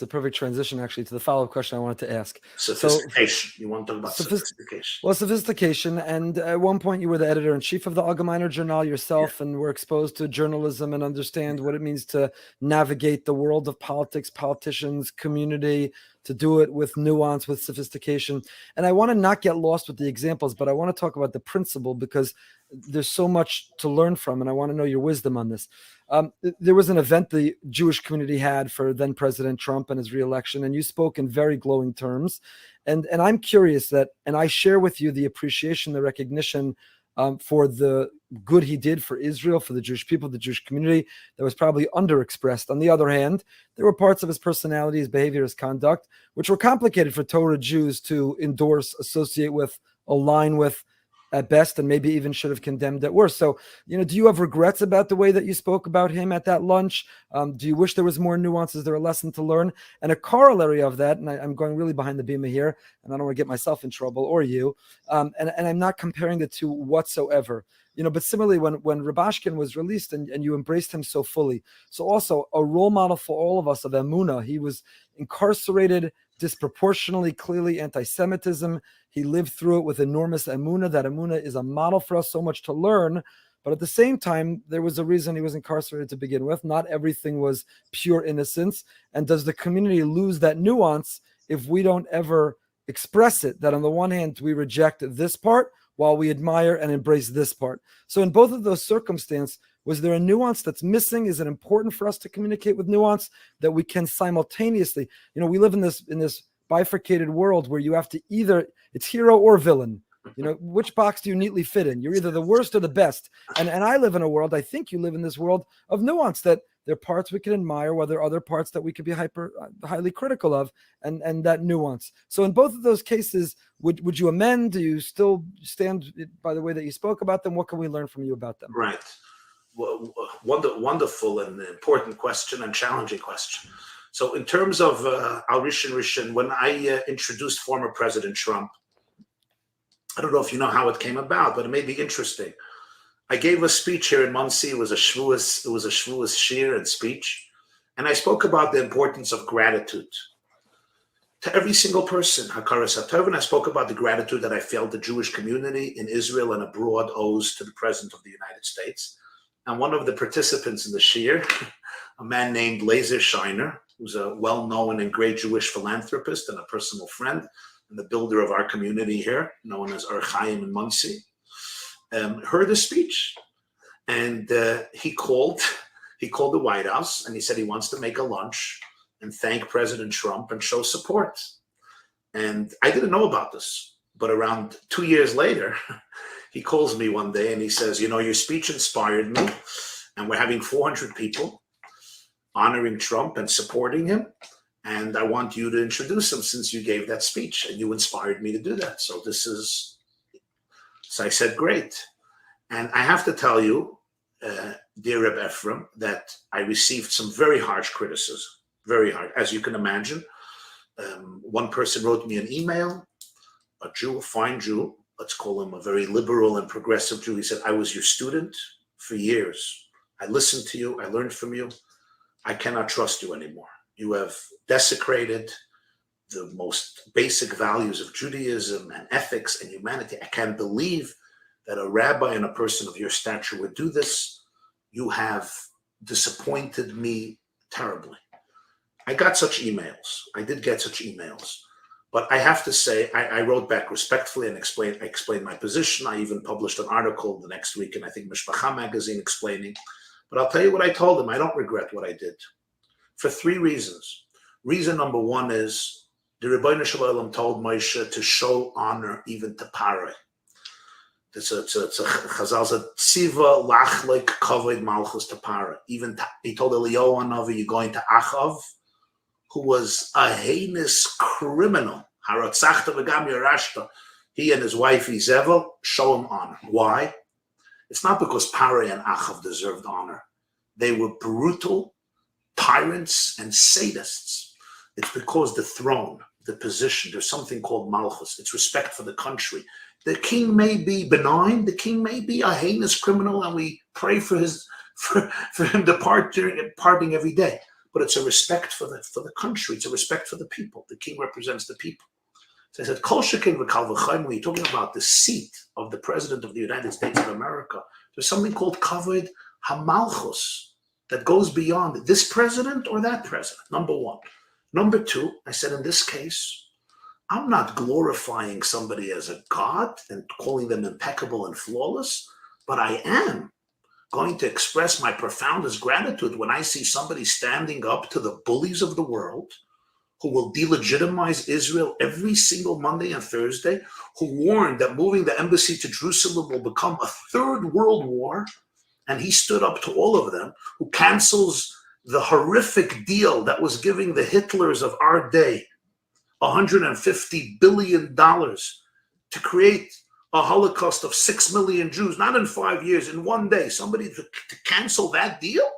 perfect transition actually to the follow-up question I wanted to ask. Sophistication. You want to talk about sophistication? Well, sophistication. And at one point you were the editor-in-chief of the Algemeiner Journal yourself, and were exposed to journalism and understand what it means to navigate the world of politics, politicians, community, to do it with nuance, with sophistication. And I want to not get lost with the examples, but I want to talk about the principle because there's so much to learn from, and I want to know your wisdom on this. There was an event the Jewish community had for then President Trump and his reelection, and you spoke in very glowing terms. And I'm curious and I share with you the appreciation, the recognition for the good he did for Israel, for the Jewish people, the Jewish community, that was probably underexpressed. On the other hand, there were parts of his personality, his behavior, his conduct, which were complicated for Torah Jews to endorse, associate with, align with at best, and maybe even should have condemned at worst. So, do you have regrets about the way that you spoke about him at that lunch? Do you wish there was more nuance? Is there a lesson to learn? And a corollary of that, and I'm going really behind the Bima here, and I don't want to get myself in trouble or you, and I'm not comparing the two whatsoever. But similarly, when Rabashkin was released and you embraced him so fully, so also a role model for all of us of Emunah. He was incarcerated disproportionately, clearly anti-Semitism. He lived through it with enormous Emunah. That Emunah is a model for us, so much to learn. But at the same time, there was a reason he was incarcerated to begin with. Not everything was pure innocence. And does the community lose that nuance if we don't ever express it? That on the one hand, we reject this part while we admire and embrace this part. So in both of those circumstances, was there a nuance that's missing? Is it important for us to communicate with nuance that we can simultaneously, we live in this bifurcated world where you have to either, it's hero or villain. Which box do you neatly fit in? You're either the worst or the best. And I live in a world, I think you live in this world of nuance, that there are parts we can admire, while there are other parts that we could be highly critical of, and that nuance. So in both of those cases, would you amend? Do you still stand by the way that you spoke about them? What can we learn from you about them? Right. Well, wonderful and important question and challenging question. So in terms of Al Rishon, when I introduced former President Trump, I don't know if you know how it came about, but it may be interesting. I gave a speech here in Monsey. It was a Shavuos shir and speech, and I spoke about the importance of gratitude to every single person. Hakaras HaTov, and I spoke about the gratitude that I felt the Jewish community in Israel and abroad owes to the President of the United States. And one of the participants in the shir, a man named Lazer Shiner, who's a well-known and great Jewish philanthropist and a personal friend, and the builder of our community here, known as Or Chaim in Monsey, heard the speech, and he called the White House, and he said he wants to make a lunch and thank President Trump and show support. And I didn't know about this, but around 2 years later, he calls me one day and he says, your speech inspired me, and we're having 400 people honoring Trump and supporting him. And I want you to introduce him since you gave that speech and you inspired me to do that. So I said, great. And I have to tell you, dear Rabbi Efrem, that I received some very harsh criticism, very hard, as you can imagine. One person wrote me an email, a Jew, a fine Jew, let's call him a very liberal and progressive Jew. He said, I was your student for years. I listened to you. I learned from you. I cannot trust you anymore. You have desecrated the most basic values of Judaism and ethics and humanity. I can't believe that a rabbi and a person of your stature would do this. You have disappointed me terribly. I got such emails. I did get such emails. But I have to say, I wrote back respectfully and explained my position. I even published an article the next week in, I think, Mishpacha magazine explaining. But I'll tell you what I told him. I don't regret what I did. For 3 reasons. Reason number 1 is the Rebbe told Moshe to show honor even to Pare. It's a Chazal said, Tziva lachlik kavod malchus to Pare. Even he told Eliyahu Hanavi, you're going to Achav, who was a heinous criminal. Haratzachta v'gam yarashta. He and his wife Izevel show him honor. Why? It's not because Pare and Achav deserved honor. They were brutal tyrants and sadists. It's because the throne, the position, there's something called malchus. It's respect for the country. The king may be benign. The king may be a heinous criminal, and we pray for him departing every day. But it's a respect for the country. It's a respect for the people. The king represents the people. So I said, Kol shekin v'kal v'chaim, when you're talking about the seat of the President of the United States of America, there's something called kavod hamalchus that goes beyond this president or that president, number 1. Number 2, I said, in this case, I'm not glorifying somebody as a god and calling them impeccable and flawless, but I am going to express my profoundest gratitude when I see somebody standing up to the bullies of the world who will delegitimize Israel every single Monday and Thursday, who warned that moving the embassy to Jerusalem will become a third world war. And he stood up to all of them, who cancels the horrific deal that was giving the Hitlers of our day $150 billion to create a Holocaust of 6 million Jews, not in 5 years, in one day. Somebody to cancel that deal?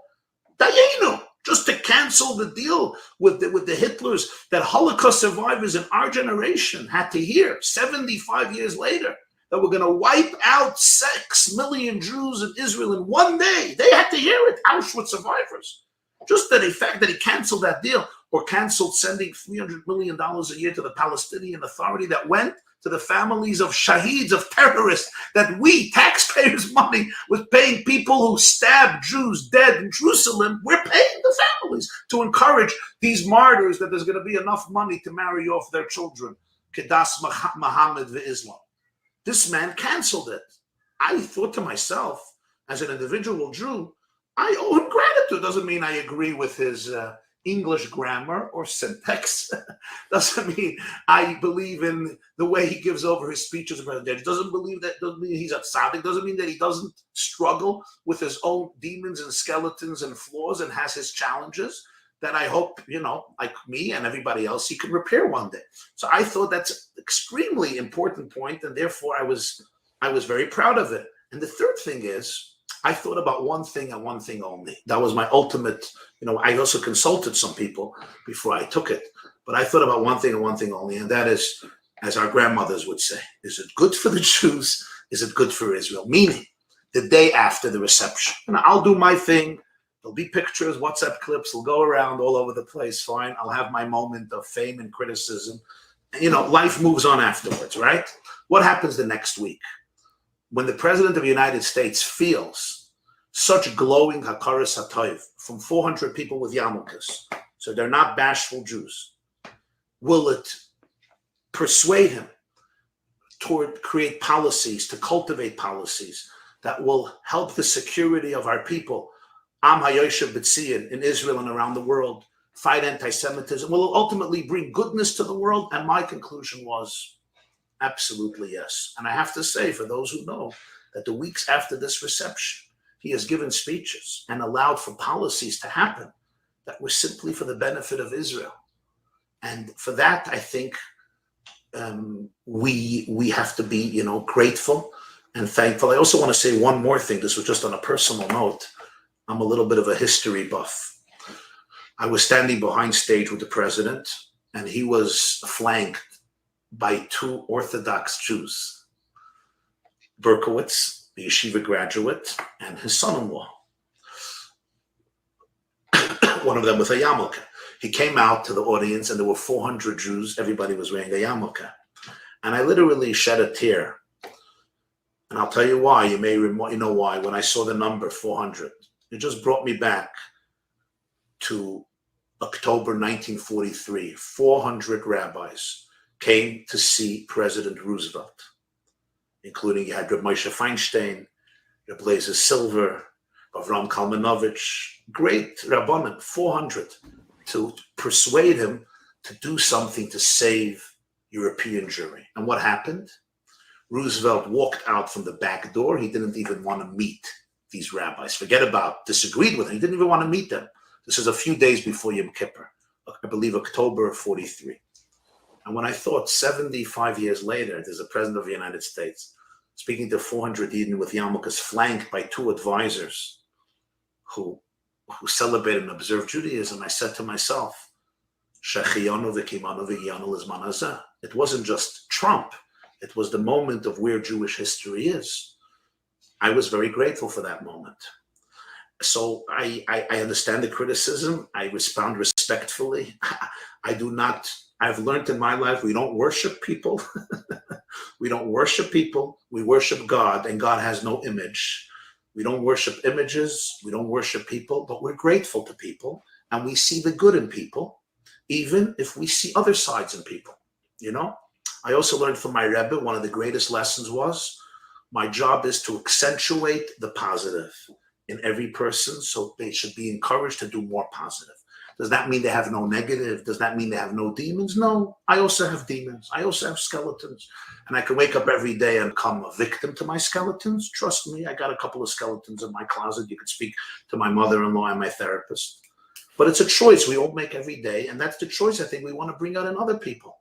Dayenu, just to cancel the deal with the Hitlers that Holocaust survivors in our generation had to hear 75 years later, that we're going to wipe out 6 million Jews in Israel in one day. They had to hear it, Auschwitz survivors. Just the fact that he canceled that deal, or canceled sending $300 million a year to the Palestinian Authority that went to the families of shaheeds, of terrorists, that we, taxpayers' money, was paying people who stabbed Jews dead in Jerusalem. We're paying the families to encourage these martyrs, that there's going to be enough money to marry off their children. Kedas Muhammad Islam. This man canceled it. I thought to myself, as an individual Jew, I owe him gratitude. Doesn't mean I agree with his English grammar or syntax. Doesn't mean I believe in the way he gives over his speeches. Doesn't mean he's a tzaddik. Doesn't mean that he doesn't struggle with his own demons and skeletons and flaws and has his challenges that I hope, like me and everybody else, he can repair one day. So I thought that's an extremely important point, and therefore I was very proud of it. And the third thing is, I thought about one thing and one thing only. That was my ultimate, I also consulted some people before I took it, but I thought about one thing and one thing only, and that is, as our grandmothers would say, is it good for the Jews? Is it good for Israel? Meaning, the day after the reception, and I'll do my thing. There'll be pictures, WhatsApp clips, will go around all over the place, fine. I'll have my moment of fame and criticism. Life moves on afterwards, right? What happens the next week? When the President of the United States feels such glowing hakaras hatov from 400 people with yarmulkes, so they're not bashful Jews, will it persuade him to create policies, to cultivate policies that will help the security of our people, Am HaYoshev B'Tzion, in Israel and around the world, fight anti-Semitism? Will it ultimately bring goodness to the world? And my conclusion was, absolutely yes. And I have to say, for those who know, that the weeks after this reception, he has given speeches and allowed for policies to happen that were simply for the benefit of Israel. And for that, I think we have to be, grateful and thankful. I also want to say one more thing. This was just on a personal note. I'm a little bit of a history buff. I was standing behind stage with the president, and he was flanked by 2 Orthodox Jews, Berkowitz, the yeshiva graduate, and his son-in-law. One of them with a yarmulke. He came out to the audience, and there were 400 Jews. Everybody was wearing a yarmulke. And I literally shed a tear. And I'll tell you why. You know why. When I saw the number 400, it just brought me back to October 1943. 400 rabbis came to see President Roosevelt, including you had Reb Moshe Feinstein, Reb Blazer Silver, Avram Kalmanovich, great Rabbanim, 400, to persuade him to do something to save European Jewry. And what happened? Roosevelt walked out from the back door. He didn't even want to meet these rabbis. Forget about disagreed with them. He didn't even want to meet them. This is a few days before Yom Kippur, I believe October of 43. And when I thought 75 years later, there's a president of the United States speaking to 400 Eden with yarmulkes, flanked by 2 advisors who celebrate and observe Judaism, I said to myself, it wasn't just Trump. It was the moment of where Jewish history is. I was very grateful for that moment. So I understand the criticism. I respond respectfully. I've learned in my life, we don't worship people. We don't worship people. We worship God, and God has no image. We don't worship images. We don't worship people, but we're grateful to people, and we see the good in people, even if we see other sides in people. I also learned from my Rebbe, one of the greatest lessons was, my job is to accentuate the positive in every person, so they should be encouraged to do more positive. Does that mean they have no negative? Does that mean they have no demons? No, I also have demons. I also have skeletons. And I can wake up every day and become a victim to my skeletons. Trust me, I got a couple of skeletons in my closet. You could speak to my mother-in-law and my therapist. But it's a choice we all make every day. And that's the choice I think we want to bring out in other people,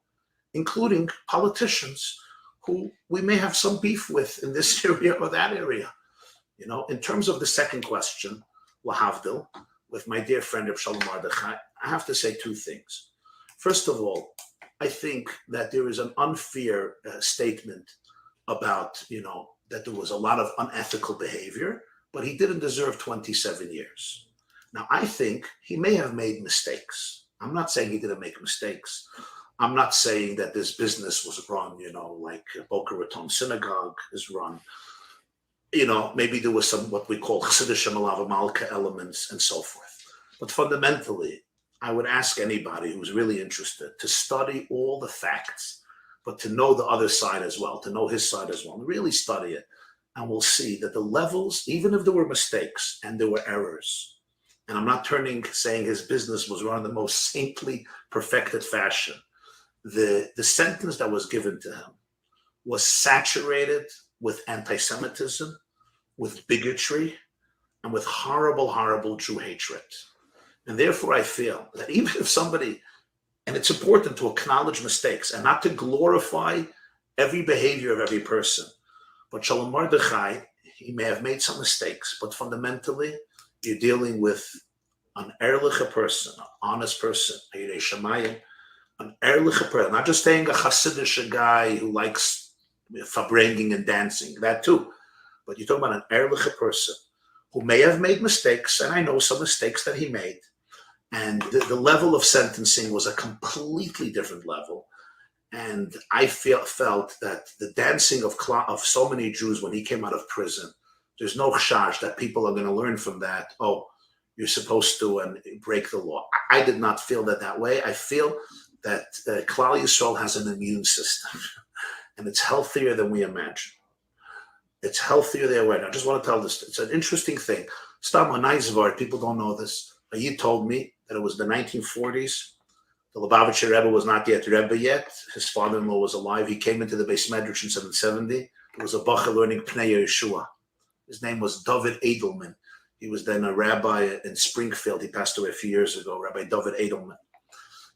including politicians who we may have some beef with in this area or that area. You know, in terms of the second question, lahavdil, with my dear friend Shalom Mardechai, I have to say two things. First of all, I think that there is an unfair statement about, you know, that there was a lot of unethical behavior, but he didn't deserve 27 years. Now, I think he may have made mistakes. I'm not saying he didn't make mistakes. I'm not saying that this business was run, you know, like Boca Raton Synagogue is run. You know, maybe there was some what we call Chassidish Malava Malka elements and so forth. But fundamentally, I would ask anybody who's really interested to study all the facts, but to know the other side as well, to know his side as well, and really study it. And we'll see that the levels, even if there were mistakes and there were errors, and I'm not saying his business was run in the most saintly, perfected fashion, the sentence that was given to him was saturated with anti-Semitism, with bigotry, and with horrible, horrible Jew hatred. And therefore, I feel that even if somebody, and it's important to acknowledge mistakes and not to glorify every behavior of every person, but Shalom Mardechai, he may have made some mistakes, but fundamentally, you're dealing with an ehrliche person, an honest person, Yirei Shamayim, an ehrliche person, not just saying a Hasidic guy who likes farbrengen and dancing, that too. But you're talking about an ehrliche person who may have made mistakes, and I know some mistakes that he made. And the level of sentencing was a completely different level. And I felt that the dancing of so many Jews when he came out of prison, there's no chash that people are going to learn from that. Oh, you're supposed to break the law. I did not feel that way. I feel that Klal Yisrael has an immune system. And it's healthier than we imagine. It's healthier there. I just want to tell this. It's an interesting thing. Stam Hanayzvar, people don't know this. You told me that it was the 1940s. The Lubavitcher Rebbe was not yet Rebbe yet. His father-in-law was alive. He came into the Beis Medrash in 770. There was a bacher learning Pnei Yeshua. His name was David Edelman. He was then a rabbi in Springfield. He passed away a few years ago, Rabbi David Edelman.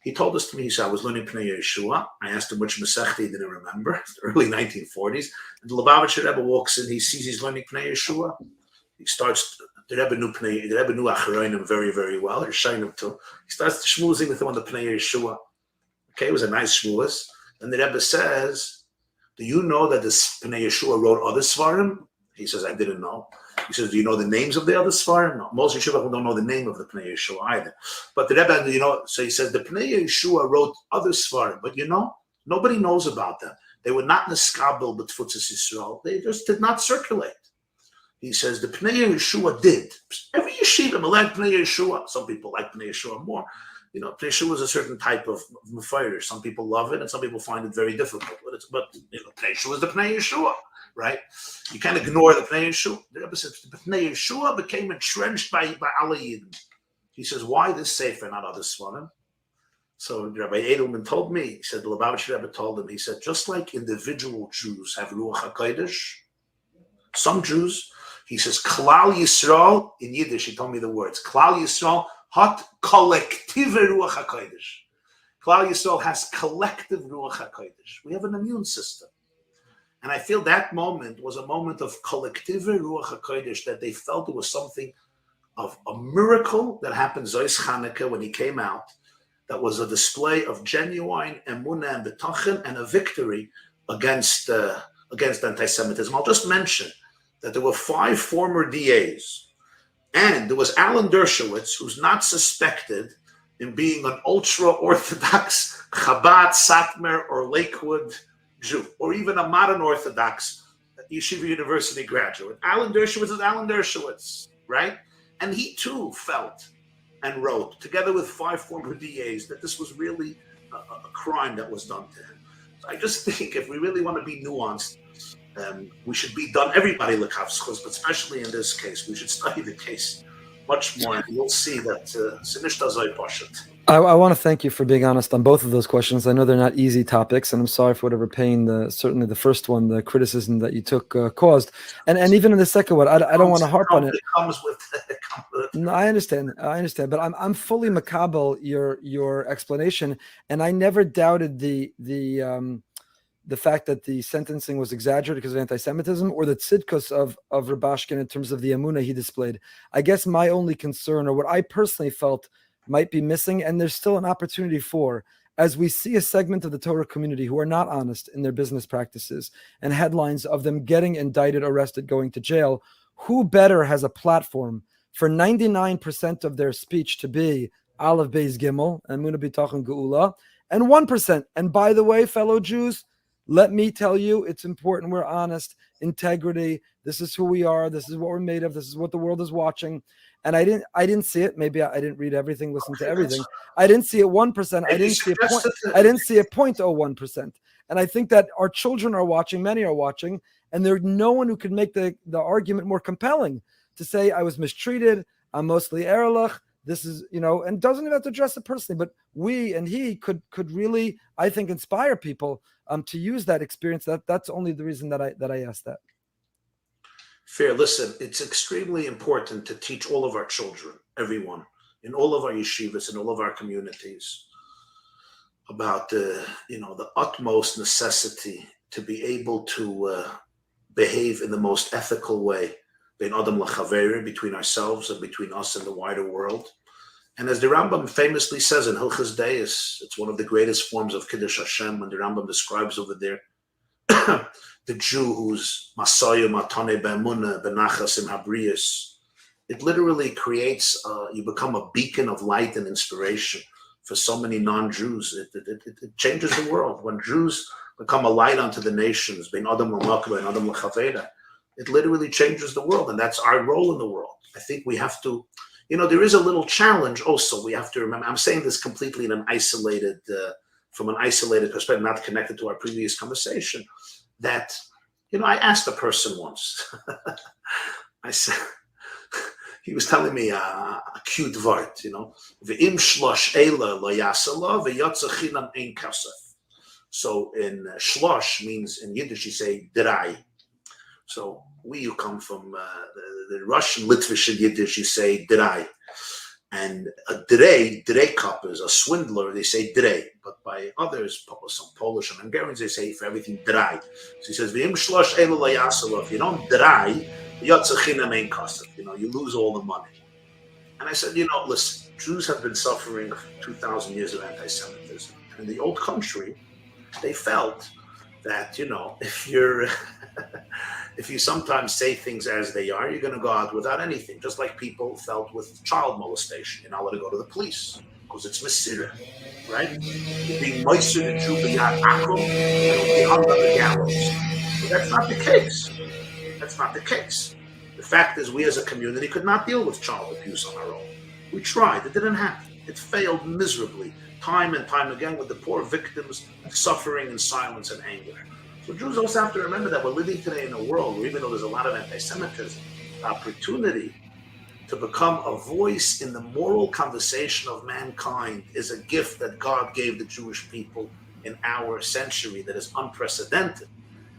He told us to me, he said, I was learning Pnei Yeshua. I asked him which Masechta he didn't remember, the early 1940s. And the Lubavitcher Rebbe walks in, he sees he's learning Pnei Yeshua. He starts, the Rebbe knew Acharonim very, very well, or Shainim too. He starts schmoozing with him on the Pnei Yeshua. Okay, it was a nice schmooz. And the Rebbe says, do you know that this Pnei Yeshua wrote other Svarim? He says, I didn't know. He says, do you know the names of the other Svarim? No. Most Yeshua don't know the name of the Pnei Yeshua either. But the Rebbe, you know, so he says, the Pnei Yeshua wrote other Svarim, but you know, nobody knows about them. They were not Neskabel, but Tfutzis Yisrael. They just did not circulate. He says, the Pnei Yeshua did. Every yeshiva liked Pnei Yeshua. Some people like Pnei Yeshua more. You know, Pnei Yeshua is a certain type of mefarish. Some people love it, and some people find it very difficult. But you know, Pnei Yeshua is the Pnei Yeshua. Right? You can't ignore the Pnei Yeshua. The Rebbe says the Pnei Yeshua became entrenched by Allah Yidden. He says, why this Sefer, not other Svarim? So Rabbi Edelman told me, he said, the Lubavitcher Rebbe told him, he said, just like individual Jews have Ruach HaKodesh, some Jews, he says, Klal Yisrael, in Yiddish, he told me the words, Klal Yisrael hat kollektive Ruach HaKodesh. Klal Yisrael has collective Ruach HaKodesh. We have an immune system. And I feel that moment was a moment of collective Ruach HaKodesh, that they felt it was something of a miracle that happened Zois Chanukah when he came out, that was a display of genuine emunah and betachin and a victory against anti-Semitism. I'll just mention that there were 5 former DAs, and there was Alan Dershowitz, who's not suspected in being an ultra-Orthodox Chabad, Satmar, or Lakewood Jew, or even a modern Orthodox Yeshiva University graduate. Alan Dershowitz is Alan Dershowitz, right? And he too felt and wrote, together with 5 former DAs, that this was really a crime that was done to him. So I just think if we really want to be nuanced, We should be done everybody lekavskos, but especially in this case, we should study the case much more, and you'll see that I want to thank you for being honest on both of those questions. I know they're not easy topics, and I'm sorry for whatever pain certainly the first one, the criticism that you took caused, and even in the second one, I don't want to harp on it. It comes with. No, I understand, but I'm fully makabel your explanation, and I never doubted the fact that the sentencing was exaggerated because of anti-Semitism, or the tzidkus of Rabashkin in terms of the emunah he displayed. I guess my only concern, or what I personally felt might be missing, and there's still an opportunity for, as we see a segment of the Torah community who are not honest in their business practices, and headlines of them getting indicted, arrested, going to jail, who better has a platform for 99% of their speech to be Aleph Beis Gimel, Emunah B'tachon Geula, and 1%. And by the way, fellow Jews, let me tell you, it's important we're honest, integrity, this is who we are, this is what we're made of, this is what the world is watching. And I didn't see it. Maybe I didn't read everything, listen to everything. I didn't see it 1%. I didn't see a 0.01%. And I think that our children are watching, many are watching, and there's no one who could make the argument more compelling to say I was mistreated, I'm mostly Erlich, this is, and doesn't even have to address it personally, but we and he could really, I think, inspire people to use that experience. That's only the reason that I asked that. Fair. Listen, it's extremely important to teach all of our children, everyone, in all of our yeshivas, in all of our communities, about the utmost necessity to be able to behave in the most ethical way, between ourselves and between us and the wider world. And as the Rambam famously says in Hilchos Deis, it's one of the greatest forms of Kiddush Hashem, when the Rambam describes over there the Jew who's Masaya Matane Be'emunah Benachasim Habriyas. It literally creates, you become a beacon of light and inspiration for so many non-Jews. It changes the world. When Jews become a light unto the nations, bein Adam l'makba and Adam l'chaveda, it literally changes the world, and that's our role in the world. I think we have to, there is a little challenge also. We have to remember, I'm saying this completely in an isolated, from an isolated perspective, not connected to our previous conversation, that, I asked a person once, I said, he was telling me a cute word, V'im shlosh eila lo yasala v'yotza chinam ein kasef. So in shlosh means in Yiddish you say drai. So we who come from the Russian, Litvish and Yiddish, you say drai. And a drei cup is a swindler, they say drei. But by others, some Polish and Hungarians, they say for everything drai. So he says, V'im shlosh eila lo yasala. If you don't drai, yotza chinam ein kasef. You lose all the money. And I said, listen, Jews have been suffering 2,000 years of anti-Semitism. In the old country, they felt that, if you sometimes say things as they are, you're going to go out without anything. Just like people felt with child molestation. You're not allowed to go to the police because it's Messira, right? You're being moister the Jew beyond akum, and it'll be hung on the gallows. But that's not the case. That's not the case. The fact is, we as a community could not deal with child abuse on our own. We tried. It didn't happen. It failed miserably, time and time again, with the poor victims suffering in silence and anger. So Jews also have to remember that we're living today in a world where, even though there's a lot of anti-Semitism, the opportunity to become a voice in the moral conversation of mankind is a gift that God gave the Jewish people in our century that is unprecedented.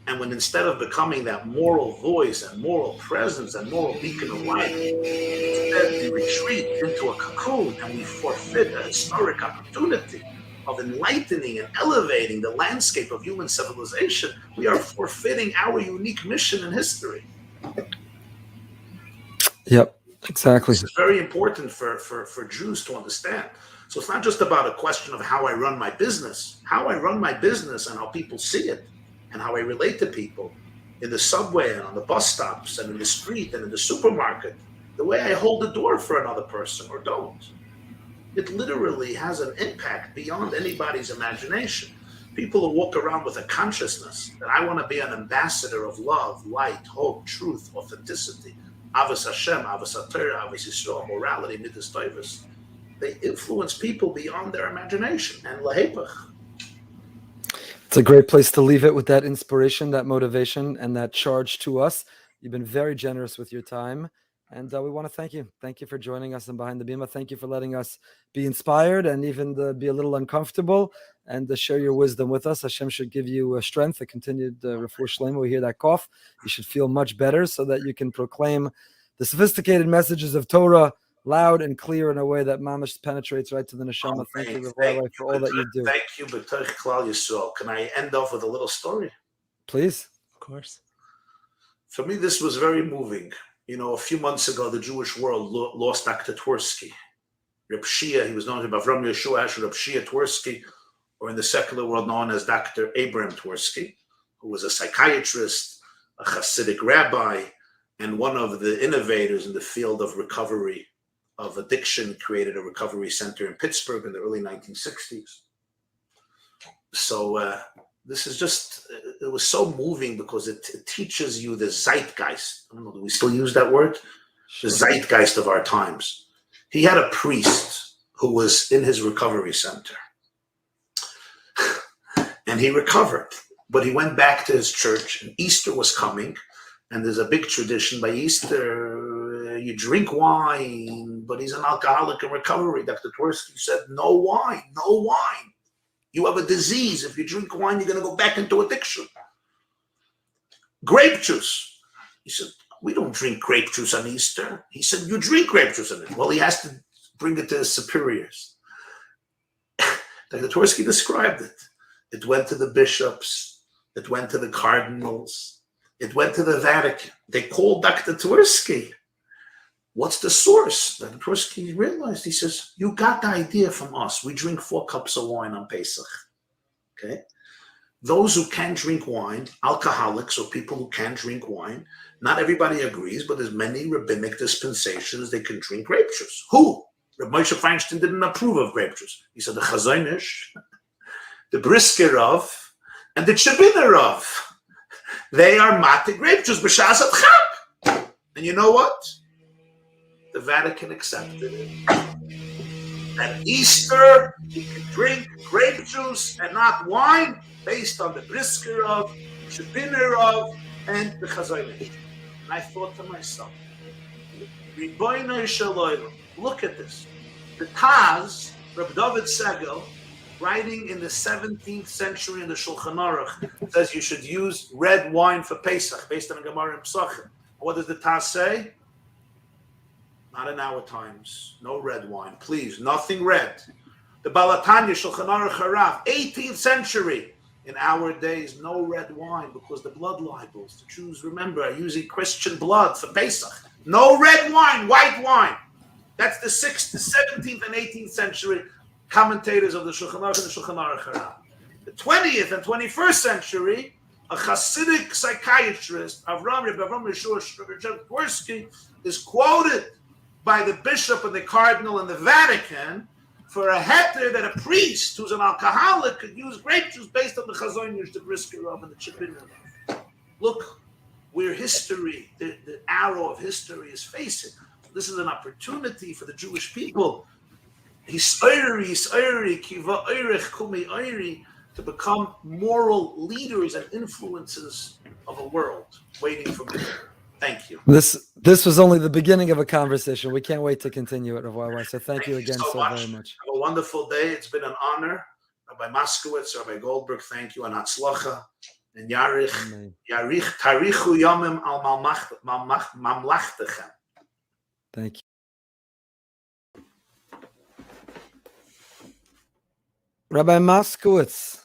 And when, instead of becoming that moral voice and moral presence and moral beacon of light, instead we retreat into a cocoon and we forfeit a historic opportunity of enlightening and elevating the landscape of human civilization, we are forfeiting our unique mission in history. Yep, exactly. This is very important for Jews to understand. So it's not just about a question of how I run my business. How I run my business and how people see it, and how I relate to people in the subway and on the bus stops and in the street and in the supermarket, the way I hold the door for another person or don't. It literally has an impact beyond anybody's imagination. People who walk around with a consciousness that I want to be an ambassador of love, light, hope, truth, authenticity, Avos Hashem, Avos HaTorah, Avos Yisrael, morality, Midas Tovos, they influence people beyond their imagination, and lahepach. It's a great place to leave it with that inspiration, that motivation, and that charge to us. You've been very generous with your time, and we want to thank you. Thank you for joining us in Behind the Bima. Thank you for letting us be inspired and even be a little uncomfortable and to share your wisdom with us. Hashem should give you strength, a continued refuah shlema. We hear that cough. You should feel much better so that you can proclaim the sophisticated messages of Torah loud and clear in a way that mamash penetrates right to the neshama. Thank you, Rabbi, for all that you do. Thank you, B'toich Klal Yisrael. Can I end off with a little story? Please. Of course. For me, this was very moving. You know, a few months ago, the Jewish world lost Dr. Twersky. Reb Shia, he was known as Avram Yeshua Asher Reb Shia Twersky, or in the secular world known as Dr. Abraham Twersky, who was a psychiatrist, a Hasidic rabbi, and one of the innovators in the field of recovery of addiction, created a recovery center in Pittsburgh in the early 1960s. So this is just, it was so moving because it teaches you the zeitgeist. I don't know, do we still use that word? Sure. The zeitgeist of our times. He had a priest who was in his recovery center. And he recovered, but he went back to his church, and Easter was coming. And there's a big tradition by Easter, you drink wine, but he's an alcoholic in recovery. Dr. Twersky said, no wine, no wine. You have a disease. If you drink wine, you're going to go back into addiction. Grape juice. He said, we don't drink grape juice on Easter. He said, you drink grape juice on it. Well, he has to bring it to his superiors. Dr. Twersky described it. It went to the bishops. It went to the cardinals. It went to the Vatican. They called Dr. Twersky. What's the source? Dr. Twersky realized, he says, you got the idea from us. We drink 4 cups of wine on Pesach. Okay? Those who can't drink wine, alcoholics or people who can't drink wine, not everybody agrees, but there's many rabbinic dispensations they can drink grape juice. Who? Rabbi Moshe Feinstein didn't approve of grape juice. He said the Chazonish, the Brisker of, and the Chabiner of. They are mate grape juice, b'shas chag. And you know what? The Vatican accepted it. At Easter, you can drink grape juice and not wine, based on the Brisker of, Chabiner of, and the Chazonish. And I thought to myself, Ribono shel olam, look at this. The Taz, Reb David Segel, writing in the 17th century in the Shulchan Aruch, says you should use red wine for Pesach, based on a Gemara in Pesachim. What does the Taz say? Not in our times. No red wine. Please, nothing red. The Balatanya, Shulchan Aruch Harav, 18th century. In our days, no red wine because the blood libels. The Jews, remember, are using Christian blood for Pesach. No red wine, white wine. That's the 6th, the 17th, and 18th century commentators of the Shulchan Aruch and the Shulchan Aruch Harav. The 20th and 21st century, a Hasidic psychiatrist, Rabbi Efrem Goldberg, is quoted by the bishop and the cardinal and the Vatican for a heter that a priest who's an alcoholic could use grape juice based on the Chazonish, the Brisker of, and the Chabiner of. Look where history, the arrow of history is facing. This is an opportunity for the Jewish people to become moral leaders and influences of a world waiting for me. Thank you. This was only the beginning of a conversation. We can't wait to continue it, Rabbi YY. So thank you again so very much. Have a wonderful day. It's been an honor. Rabbi Moskowitz, Rabbi Goldberg, thank you. And Hatzlacha. And Yarich Tarichu Yomim al Mamlachtechem. Thank you. Rabbi Moskowitz,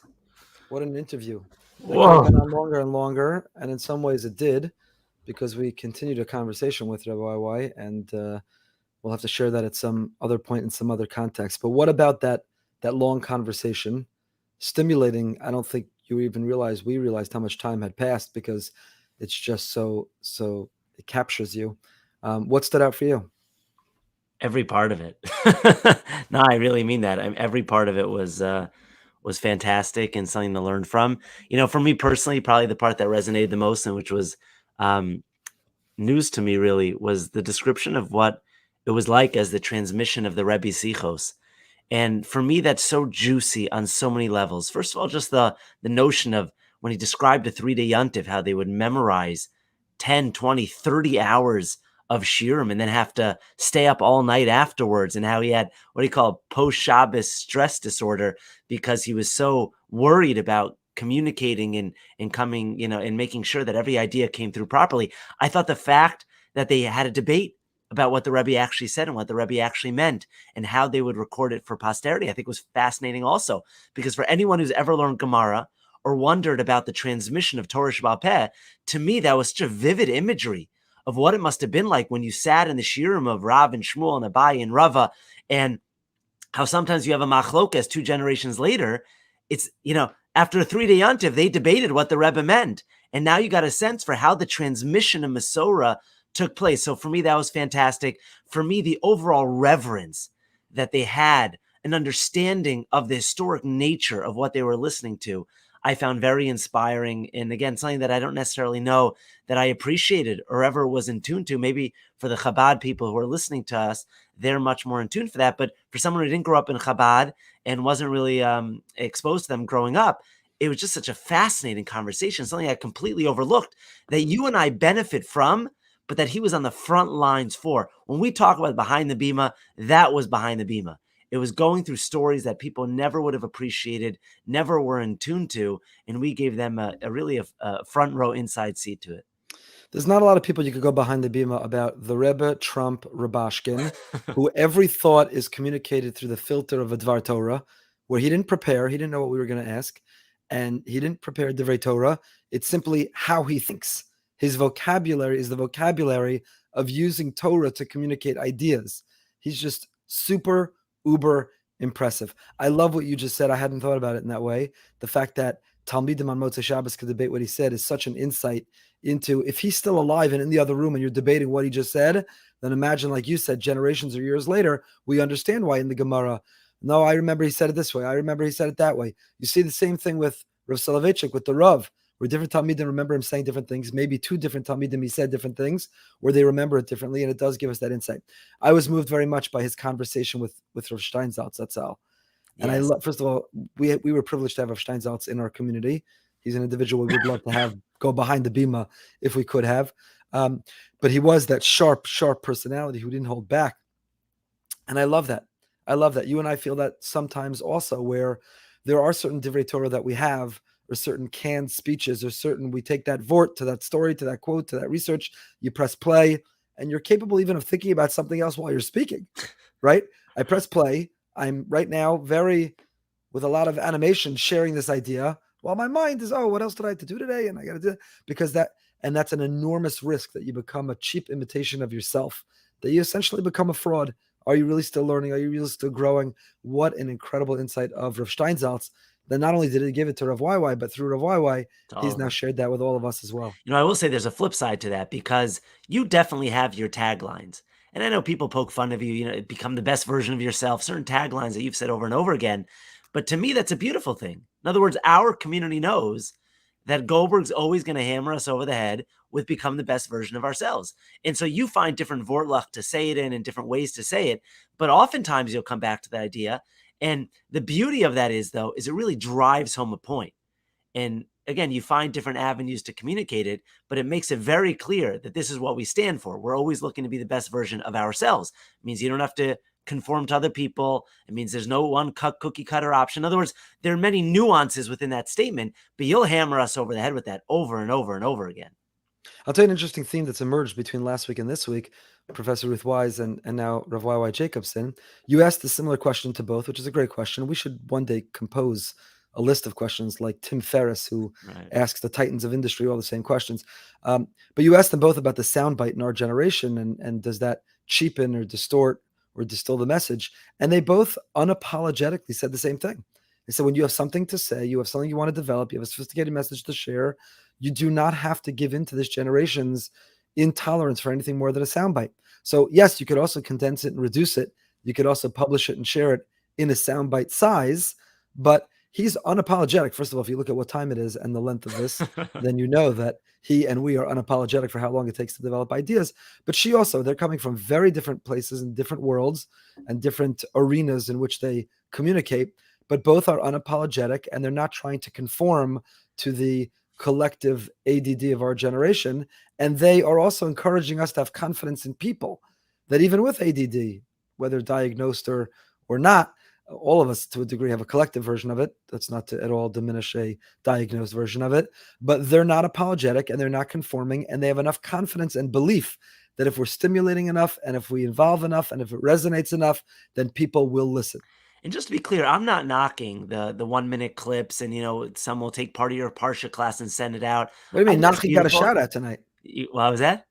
what an interview. It went on longer and longer, and in some ways it did, because we continued a conversation with Rabbi YY, and we'll have to share that at some other point in some other context. But what about that long conversation? Stimulating. I don't think we realized how much time had passed, because it's just so it captures you. What stood out for you? Every part of it. No, I really mean that. Every part of it was fantastic and something to learn from. You know, for me personally, probably the part that resonated the most, and which was news to me really, was the description of what it was like as the transmission of the Rebbe Sichos. And for me, that's so juicy on so many levels. First of all, just the notion of when he described a 3-day yontif, how they would memorize 10, 20, 30 hours of shirim and then have to stay up all night afterwards, and how he had what he called post-Shabbos stress disorder because he was so worried about communicating and coming, and making sure that every idea came through properly. I thought the fact that they had a debate about what the Rebbe actually said and what the Rebbe actually meant and how they would record it for posterity, I think was fascinating also, because for anyone who's ever learned Gemara or wondered about the transmission of Torah Sheba'al Peh, to me, that was such a vivid imagery of what it must have been like when you sat in the shiurim of Rav and Shmuel and Abai and Rava, and how sometimes you have a machlokas 2 generations later. It's, after a 3-day yontif, they debated what the Rebbe meant. And now you got a sense for how the transmission of Masorah took place. So for me, that was fantastic. For me, the overall reverence that they had, an understanding of the historic nature of what they were listening to, I found very inspiring. And again, something that I don't necessarily know that I appreciated or ever was in tune to. Maybe for the Chabad people who are listening to us, they're much more in tune for that. But for someone who didn't grow up in Chabad and wasn't really exposed to them growing up, it was just such a fascinating conversation, something I completely overlooked that you and I benefit from, but that he was on the front lines for. When we talk about behind the Bima, that was behind the Bima. It was going through stories that people never would have appreciated, never were in tune to, and we gave them a front row inside seat to it. There's not a lot of people you could go behind the Bima about the Rebbe, Trump, Rabashkin, who every thought is communicated through the filter of a Dvar Torah, where he didn't prepare, he didn't know what we were going to ask, and he didn't prepare Divrei Torah. It's simply how he thinks. His vocabulary is the vocabulary of using Torah to communicate ideas. He's just super, uber impressive. I love what you just said. I hadn't thought about it in that way. The fact that Talmidim on Motzei Shabbos could debate what he said is such an insight into, if he's still alive and in the other room and you're debating what he just said, then imagine, like you said, generations or years later, we understand why in the Gemara, no, I remember he said it this way. I remember he said it that way. You see the same thing with Rav Soloveitchik, with the Rav, where different Talmidim remember him saying different things. Maybe 2 different Talmidim he said different things, where they remember it differently, and it does give us that insight. I was moved very much by his conversation with Rav Steinsaltz, that's all. And Yes. first of all, we were privileged to have Rav Steinsaltz in our community. He's an individual we would love to have go behind the Bima if we could have. But he was that sharp personality who didn't hold back. And I love that. You and I feel that sometimes also, where there are certain Divrei Torah that we have, or certain canned speeches, or certain, we take that vort to that story, to that quote, to that research, you press play, and you're capable even of thinking about something else while you're speaking, right? I press play. I'm right now with a lot of animation, sharing this idea while my mind is, what else did I have to do today? And I got to do it, because that's an enormous risk that you become a cheap imitation of yourself, that you essentially become a fraud. Are you really still learning? Are you really still growing? What an incredible insight of Rav Steinsaltz. Then not only did he give it to Rav YY, but through Rav YY, he's now shared that with all of us as well. I will say there's a flip side to that, because you definitely have your taglines. And I know people poke fun of you, become the best version of yourself, certain taglines that you've said over and over again. But to me, that's a beautiful thing. In other words, our community knows that Goldberg's always going to hammer us over the head with become the best version of ourselves. And so you find different vortlach to say it in and different ways to say it. But oftentimes you'll come back to the idea. And the beauty of that is it really drives home a point. And again, you find different avenues to communicate it, but it makes it very clear that this is what we stand for. We're always looking to be the best version of ourselves. It means you don't have to conform to other people. It means there's no one cookie cutter option. In other words, there are many nuances within that statement, but you'll hammer us over the head with that over and over and over again. I'll tell you an interesting theme that's emerged between last week and this week, Professor Ruth Wise and now Rav YY Jacobson. You asked a similar question to both, which is a great question. We should one day compose a list of questions like Tim Ferriss, who asks the titans of industry all the same questions. But you asked them both about the soundbite in our generation, and does that cheapen or distort or distill the message? And they both unapologetically said the same thing. They said, when you have something to say, you have something you want to develop, you have a sophisticated message to share, you do not have to give in to this generation's intolerance for anything more than a soundbite. So yes, you could also condense it and reduce it. You could also publish it and share it in a soundbite size, but he's unapologetic. First of all, if you look at what time it is and the length of this, then you know that he and we are unapologetic for how long it takes to develop ideas. But she also, they're coming from very different places and different worlds and different arenas in which they communicate, but both are unapologetic, and they're not trying to conform to the collective ADD of our generation. And they are also encouraging us to have confidence in people, that even with ADD, whether diagnosed or not, all of us to a degree have a collective version of it. That's not to at all diminish a diagnosed version of it, but they're not apologetic and they're not conforming, and they have enough confidence and belief that if we're stimulating enough and if we involve enough and if it resonates enough, then people will listen. And just to be clear, I'm not knocking the 1 minute clips, and some will take part of your Parsha class and send it out. What do you mean? I think that's Nachi got a beautiful. shout out tonight. What was that?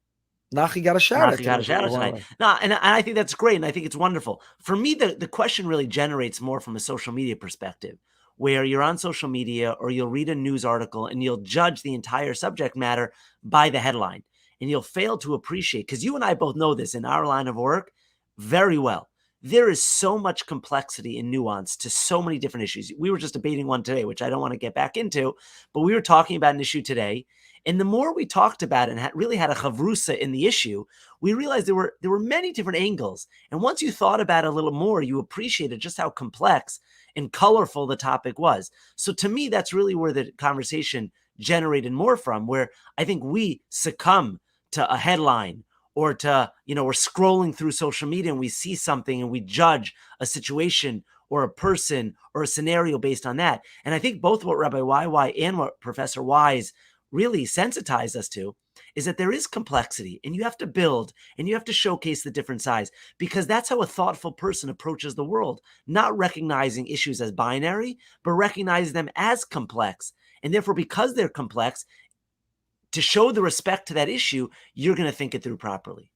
Nachi got a shout out. Nachi got a shout out tonight. No, and I think that's great, and I think it's wonderful. For me, the question really generates more from a social media perspective, where you're on social media or you'll read a news article and you'll judge the entire subject matter by the headline, and you'll fail to appreciate, because you and I both know this in our line of work very well. There is so much complexity and nuance to so many different issues. We were just debating one today, which I don't want to get back into, but we were talking about an issue today. And the more we talked about it and really had a chavrusa in the issue, we realized there were many different angles. And once you thought about it a little more, you appreciated just how complex and colorful the topic was. So to me, that's really where the conversation generated more from, where I think we succumb to a headline, or to, we're scrolling through social media and we see something and we judge a situation or a person or a scenario based on that. And I think both what Rabbi YY and what Professor Wise really sensitized us to is that there is complexity, and you have to build and you have to showcase the different sides, because that's how a thoughtful person approaches the world, not recognizing issues as binary, but recognizing them as complex. And therefore, because they're complex, to show the respect to that issue, you're going to think it through properly.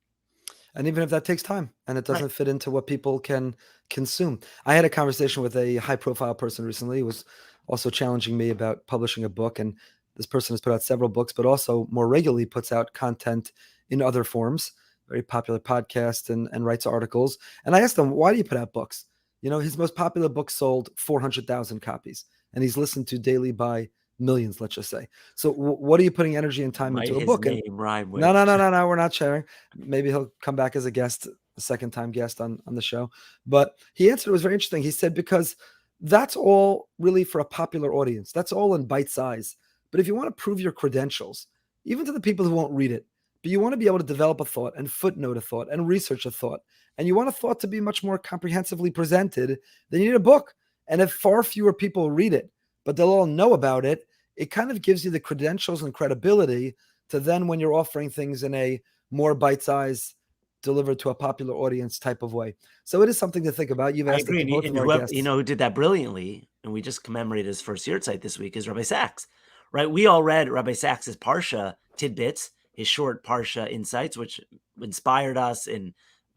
And even if that takes time and it doesn't fit into what people can consume. I had a conversation with a high profile person recently who was also challenging me about publishing a book. And this person has put out several books, but also more regularly puts out content in other forms, very popular podcast and writes articles. And I asked him, why do you put out books? His most popular book sold 400,000 copies, and he's listened to daily by millions, let's just say. So what are you putting energy and time into a book? No, we're not sharing. Maybe he'll come back as a guest, a second time guest on the show. But he answered, it was very interesting. He said, because that's all really for a popular audience. That's all in bite size. But if you want to prove your credentials, even to the people who won't read it, but you want to be able to develop a thought and footnote a thought and research a thought, and you want a thought to be much more comprehensively presented, then you need a book. And if far fewer people read it, but they'll all know about it, it kind of gives you the credentials and credibility to then, when you're offering things in a more bite-size, delivered to a popular audience type of way. So it is something to think about. You've asked both of our guests. Who did that brilliantly, and we just commemorated his first yahrzeit this week, is Rabbi Sachs, right? We all read Rabbi Sachs's Parsha tidbits, his short Parsha insights, which inspired us and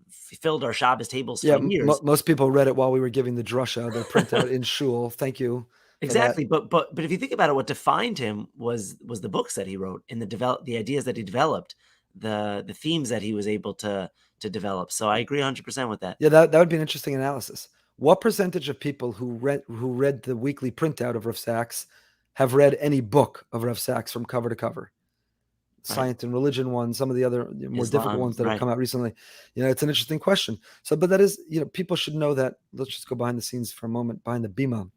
filled our Shabbos tables for years. Most people read it while we were giving the drasha, the printout in shul. Thank you. Exactly, but if you think about it, what defined him was the books that he wrote and the ideas that he developed, the themes that he was able to develop. So I agree 100% with that. Yeah, that would be an interesting analysis. What percentage of people who read the weekly printout of Rav Sachs have read any book of Rav Sachs from cover to cover? Science and Religion one, some of the other more difficult ones that have come out recently. It's an interesting question. So, but that is, people should know that. Let's just go behind the scenes for a moment, behind the Bima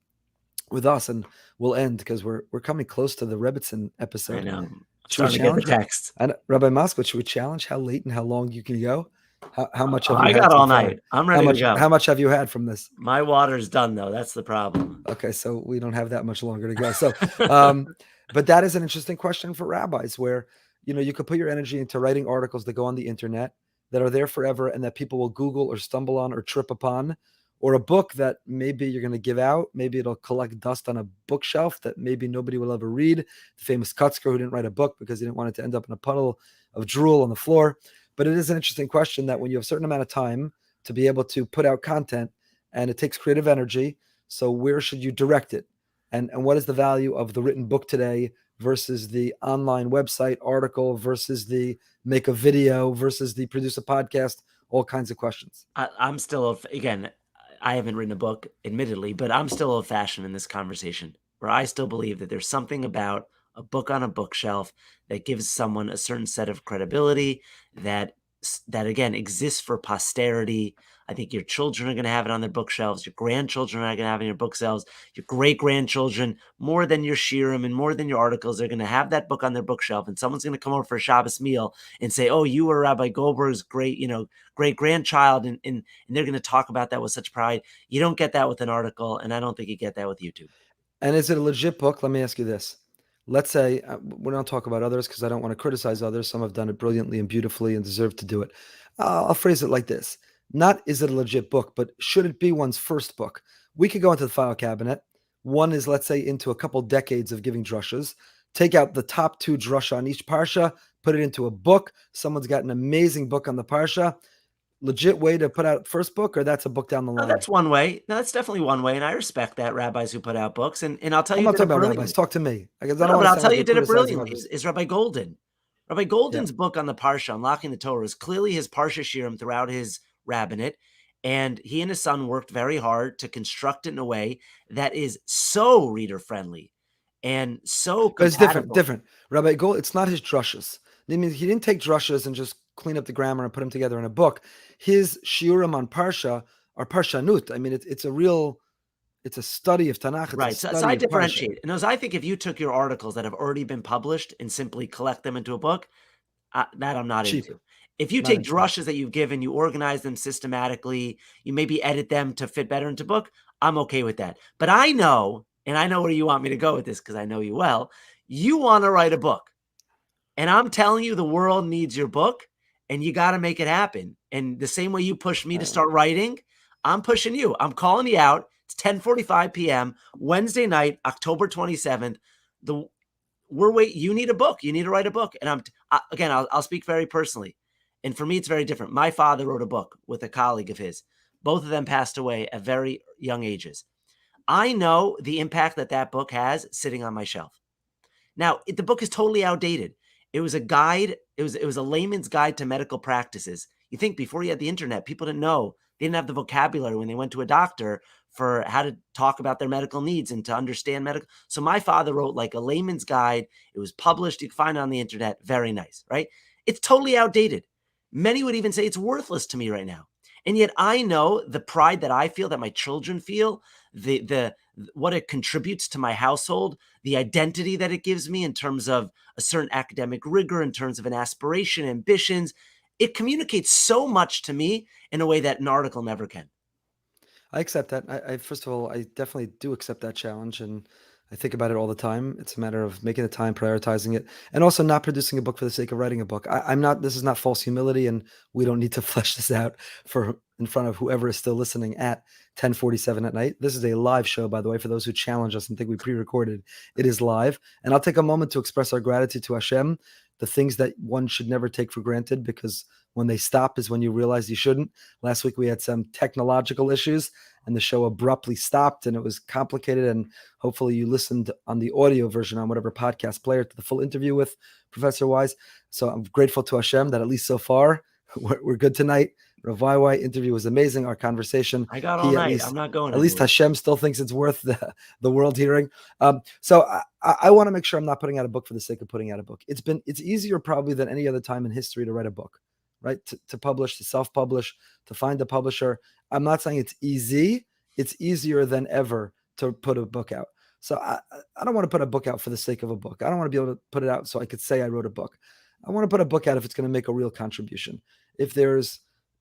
with us, and we'll end because we're coming close to the Rebbitzin episode. I know. Starting to get the text. And Rabbi Moskowitz, should we challenge how late and how long you can go? How much have you I had got all far? night. I'm ready to go. How much have you had from this? My water's done, though. That's the problem. Okay, so we don't have that much longer to go. So, but that is an interesting question for rabbis, where you could put your energy into writing articles that go on the internet that are there forever and that people will Google or stumble on or trip upon, or a book that maybe you're going to give out. Maybe it'll collect dust on a bookshelf that maybe nobody will ever read. The famous Kutzker who didn't write a book because he didn't want it to end up in a puddle of drool on the floor. But it is an interesting question that when you have a certain amount of time to be able to put out content, and it takes creative energy, so where should you direct it? And what is the value of the written book today versus the online website article versus the make a video versus the produce a podcast? All kinds of questions. I'm still, again, I haven't written a book, admittedly, but I'm still old-fashioned in this conversation, where I still believe that there's something about a book on a bookshelf that gives someone a certain set of credibility that again exists for posterity. I think your children are going to have it on their bookshelves. Your grandchildren are going to have it on your bookshelves. Your great-grandchildren, more than your shirim and more than your articles, they're going to have that book on their bookshelf. And someone's going to come over for a Shabbos meal and say, "Oh, you were Rabbi Goldberg's great-grandchild," and they're going to talk about that with such pride. You don't get that with an article, and I don't think you get that with YouTube. And is it a legit book? Let me ask you this. Let's say, we don't talk about others because I don't want to criticize others. Some have done it brilliantly and beautifully and deserve to do it. I'll phrase it like this. Not is it a legit book, but should it be one's first book? We could go into the file cabinet. One is, let's say, into a couple decades of giving drushas. Take out the top 2 drusha on each parsha, put it into a book. Someone's got an amazing book on the parsha. Legit way to put out first book, or that's a book down the line? No, that's one way. No, that's definitely one way, and I respect that, rabbis who put out books. And I'll tell I'm you, not talking about rabbis. Talk to me. I'll tell you, did it brilliantly. Is Rabbi Golden. Rabbi Golden's book on the Parsha, Unlocking the Torah, is clearly his Parsha Shirim throughout his rabbinate, and he and his son worked very hard to construct it in a way that is so reader friendly and so compatible. It's different. Rabbi Gold, it's not his drushas. I mean, he didn't take drushas and just clean up the grammar and put them together in a book. His shiurim on Parsha are Parshanut. I mean, it's a study of Tanakh. Right. So I differentiate. And I think if you took your articles that have already been published and simply collect them into a book, that I'm not into. If you take drushas that you've given, you organize them systematically, you maybe edit them to fit better into book, I'm okay with that. But I know, and I know where you want me to go with this because I know you well, you want to write a book. And I'm telling you, the world needs your book, and you got to make it happen. And the same way you pushed me to start writing, I'm pushing you. I'm calling you out. It's 10:45 p.m. Wednesday night, October 27th. You need a book. You need to write a book. And I'll speak very personally. And for me, it's very different. My father wrote a book with a colleague of his. Both of them passed away at very young ages. I know the impact that book has sitting on my shelf. Now, the book is totally outdated. It was a guide. It was a layman's guide to medical practices. You think before you had the internet, people didn't know. They didn't have the vocabulary when they went to a doctor for how to talk about their medical needs and to understand medical. So my father wrote like a layman's guide. It was published. You can find it on the internet. Very nice, right? It's totally outdated. Many would even say it's worthless to me right now. And yet I know the pride that I feel, that my children feel, what it contributes to my household, the identity that it gives me in terms of a certain academic rigor, in terms of an aspiration, ambitions. It communicates so much to me in a way that an article never can. I accept that. I first of all, I definitely do accept that challenge, and I think about it all the time. It's a matter of making the time, prioritizing it, and also not producing a book for the sake of writing a book. This is not false humility, and we don't need to flesh this out in front of whoever is still listening at 10:47 at night. This is a live show, by the way, for those who challenge us and think we pre-recorded. It is live. And I'll take a moment to express our gratitude to Hashem, the things that one should never take for granted, because when they stop is when you realize you shouldn't. Last week we had some technological issues and the show abruptly stopped, and it was complicated. And hopefully you listened on the audio version on whatever podcast player to the full interview with Professor Wise. So I'm grateful to Hashem that at least so far we're good tonight. Rav YY interview was amazing. Our conversation. I got all night. I'm not going. At least Hashem still thinks it's worth the world hearing. So I want to make sure I'm not putting out a book for the sake of putting out a book. It's easier probably than any other time in history to write a book, right? To publish, to self-publish, to find a publisher. I'm not saying it's easy. It's easier than ever to put a book out. So I don't want to put a book out for the sake of a book. I don't want to be able to put it out so I could say I wrote a book. I want to put a book out if it's going to make a real contribution. If there's,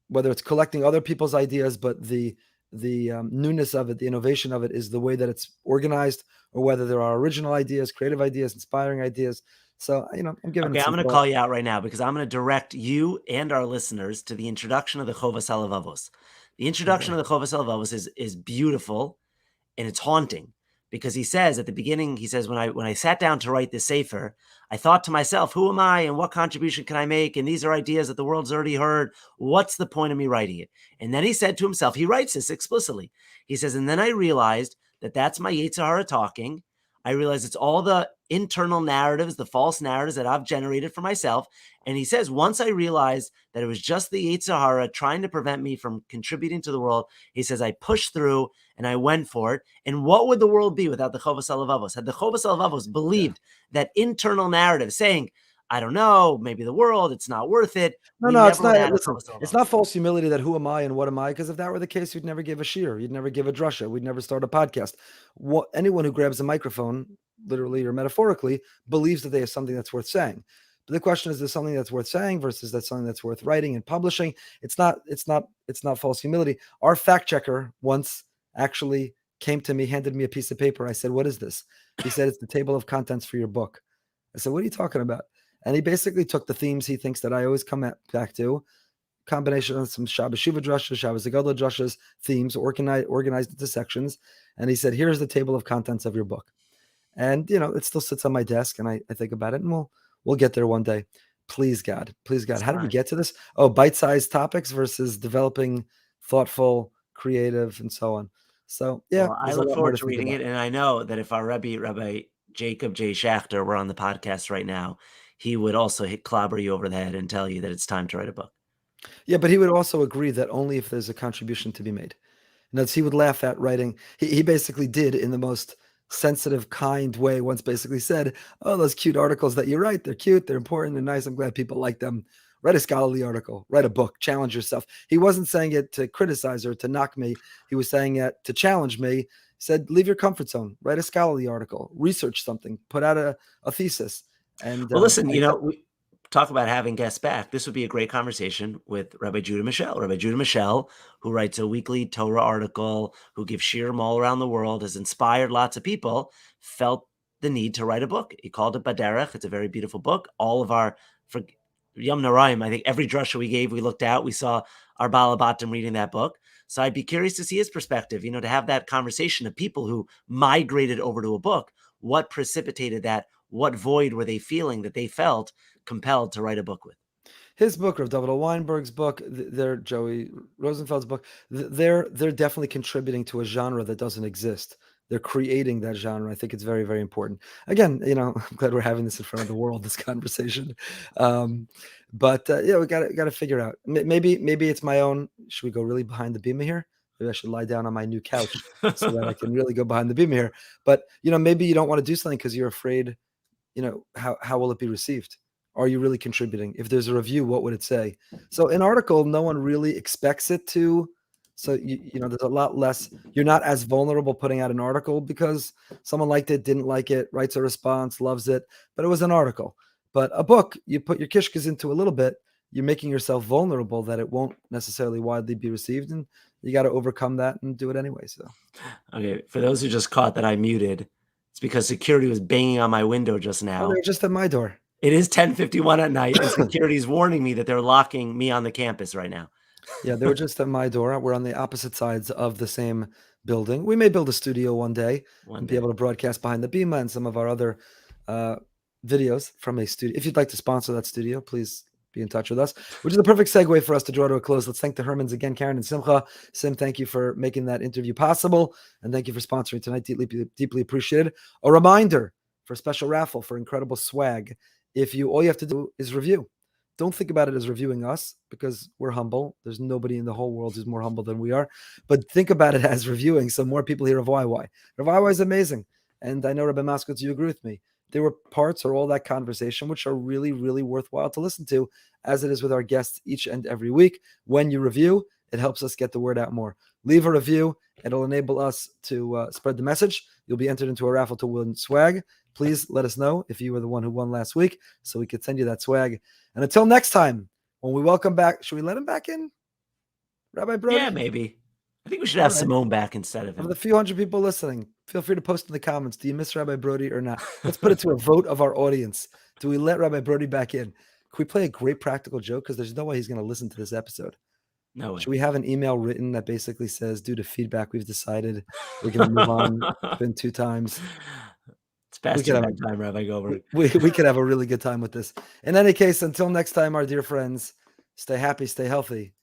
whether it's collecting other people's ideas, but the newness of it, the innovation of it is the way that it's organized, or whether there are original ideas, creative ideas, inspiring ideas. So, I'm giving. Okay, I'm going to call you out right now because I'm going to direct you and our listeners to the introduction of the Chovas HaLevavos. The introduction of the Chovas HaLevavos is beautiful, and it's haunting, because he says at the beginning, when I sat down to write this sefer, I thought to myself, who am I and what contribution can I make? And these are ideas that the world's already heard. What's the point of me writing it? And then he said to himself, he writes this explicitly. He says, and then I realized that that's my Yetzer Hara talking. I realized it's all the internal narratives, the false narratives that I've generated for myself. And he says, once I realized that it was just the Yetzer Hara trying to prevent me from contributing to the world, he says, I pushed through and I went for it. And what would the world be without the Chovos HaLevavos? Had the Chovos HaLevavos believed that internal narrative saying, I don't know, maybe the world, it's not worth it. No, it's not. Listen, It's not false humility that who am I and what am I? Because if that were the case, you'd never give a shiur, you'd never give a drasha, we'd never start a podcast. Anyone who grabs a microphone, literally or metaphorically, believes that they have something that's worth saying. But the question is, something that's worth saying versus that's something that's worth writing and publishing? It's not false humility. Our fact checker once actually came to me, handed me a piece of paper. I said, "What is this?" He said, "It's the table of contents for your book." I said, "What are you talking about?" And he basically took the themes he thinks that I always come back to, combination of some Shabbos Shuvah drushes, Shabbos Hagadol drushes, themes organized into sections. And he said, here's the table of contents of your book. And, it still sits on my desk and I think about it and we'll get there one day. Please, God. How did we get to this? Oh, bite-sized topics versus developing thoughtful, creative, and so on. So, yeah. Well, I look forward to reading it. And I know that if our Rabbi Jacob J. Schachter were on the podcast right now, he would also clobber you over the head and tell you that it's time to write a book. Yeah, but he would also agree that only if there's a contribution to be made. And he would laugh at writing. He basically did in the most sensitive, kind way once basically said, oh, those cute articles that you write, they're cute, they're important, they're nice. I'm glad people like them. Write a scholarly article, write a book, challenge yourself. He wasn't saying it to criticize or to knock me. He was saying it to challenge me. He said, leave your comfort zone, write a scholarly article, research something, put out a thesis. And well, listen, we talk about having guests back. This would be a great conversation with Rabbi Judah Michel. Rabbi Judah Michel, who writes a weekly Torah article, who gives shiurim all around the world, has inspired lots of people, felt the need to write a book. He called it Baderech. It's a very beautiful book. All of our, for Yom Naraim, I think every drasha we gave, we looked out, we saw our Balabatim reading that book. So I'd be curious to see his perspective, to have that conversation of people who migrated over to a book. What precipitated that? What void were they feeling that they felt compelled to write a book with? His book, Rav David Weinberg's book, their Joey Rosenfeld's book, they're definitely contributing to a genre that doesn't exist. They're creating that genre. I think it's very, very important. Again, I'm glad we're having this in front of the world, this conversation. But we got to figure out. Maybe it's my own. Should we go really behind the Bima here? Maybe I should lie down on my new couch so that I can really go behind the Bima here. But maybe you don't want to do something because you're afraid. How will it be received? Are you really contributing? If there's a review, what would it say? So an article, no one really expects it to. So, there's a lot less. You're not as vulnerable putting out an article because someone liked it, didn't like it, writes a response, loves it. But it was an article. But a book, you put your kishkas into a little bit, you're making yourself vulnerable that it won't necessarily widely be received. And you got to overcome that and do it anyway. So, okay. For those who just caught that I muted, it's because security was banging on my window just now. Oh, they're just at my door. It is 10:51 at night, and security is warning me that they're locking me on the campus right now. Yeah, they were just at my door. We're on the opposite sides of the same building. We may build a studio one day and be able to broadcast behind the Bima and some of our other videos from a studio. If you'd like to sponsor that studio, please be in touch with us, which is the perfect segue for us to draw to a close. Let's thank the Hermans again, Karen and Simcha. Sim, thank you for making that interview possible, and thank you for sponsoring tonight. Deeply appreciated. A reminder for a special raffle for incredible swag. All you have to do is review. Don't think about it as reviewing us because we're humble. There's nobody in the whole world who's more humble than we are. But think about it as reviewing so more people hear of YY. YY is amazing. And I know, Rabbi Moskowitz, you agree with me. There were parts or all that conversation which are really, really worthwhile to listen to, as it is with our guests each and every week. When you review, it helps us get the word out more. Leave a review. It'll enable us to spread the message. You'll be entered into a raffle to win swag. Please let us know if you were the one who won last week so we could send you that swag. And until next time, when we welcome back, should we let him back in? Rabbi Brody? Yeah, maybe. I think we should have Simone back instead of him. Of the few hundred people listening, feel free to post in the comments. Do you miss Rabbi Brody or not? Let's put it to a vote of our audience. Do we let Rabbi Brody back in? Can we play a great practical joke? Because there's no way he's going to listen to this episode. No way. Should we have an email written that basically says, due to feedback, we've decided we're going to move on? It's been 2 times. It's past your bedtime, Rabbi Goldberg. We could have a really good time with this. In any case, until next time, our dear friends, stay happy, stay healthy.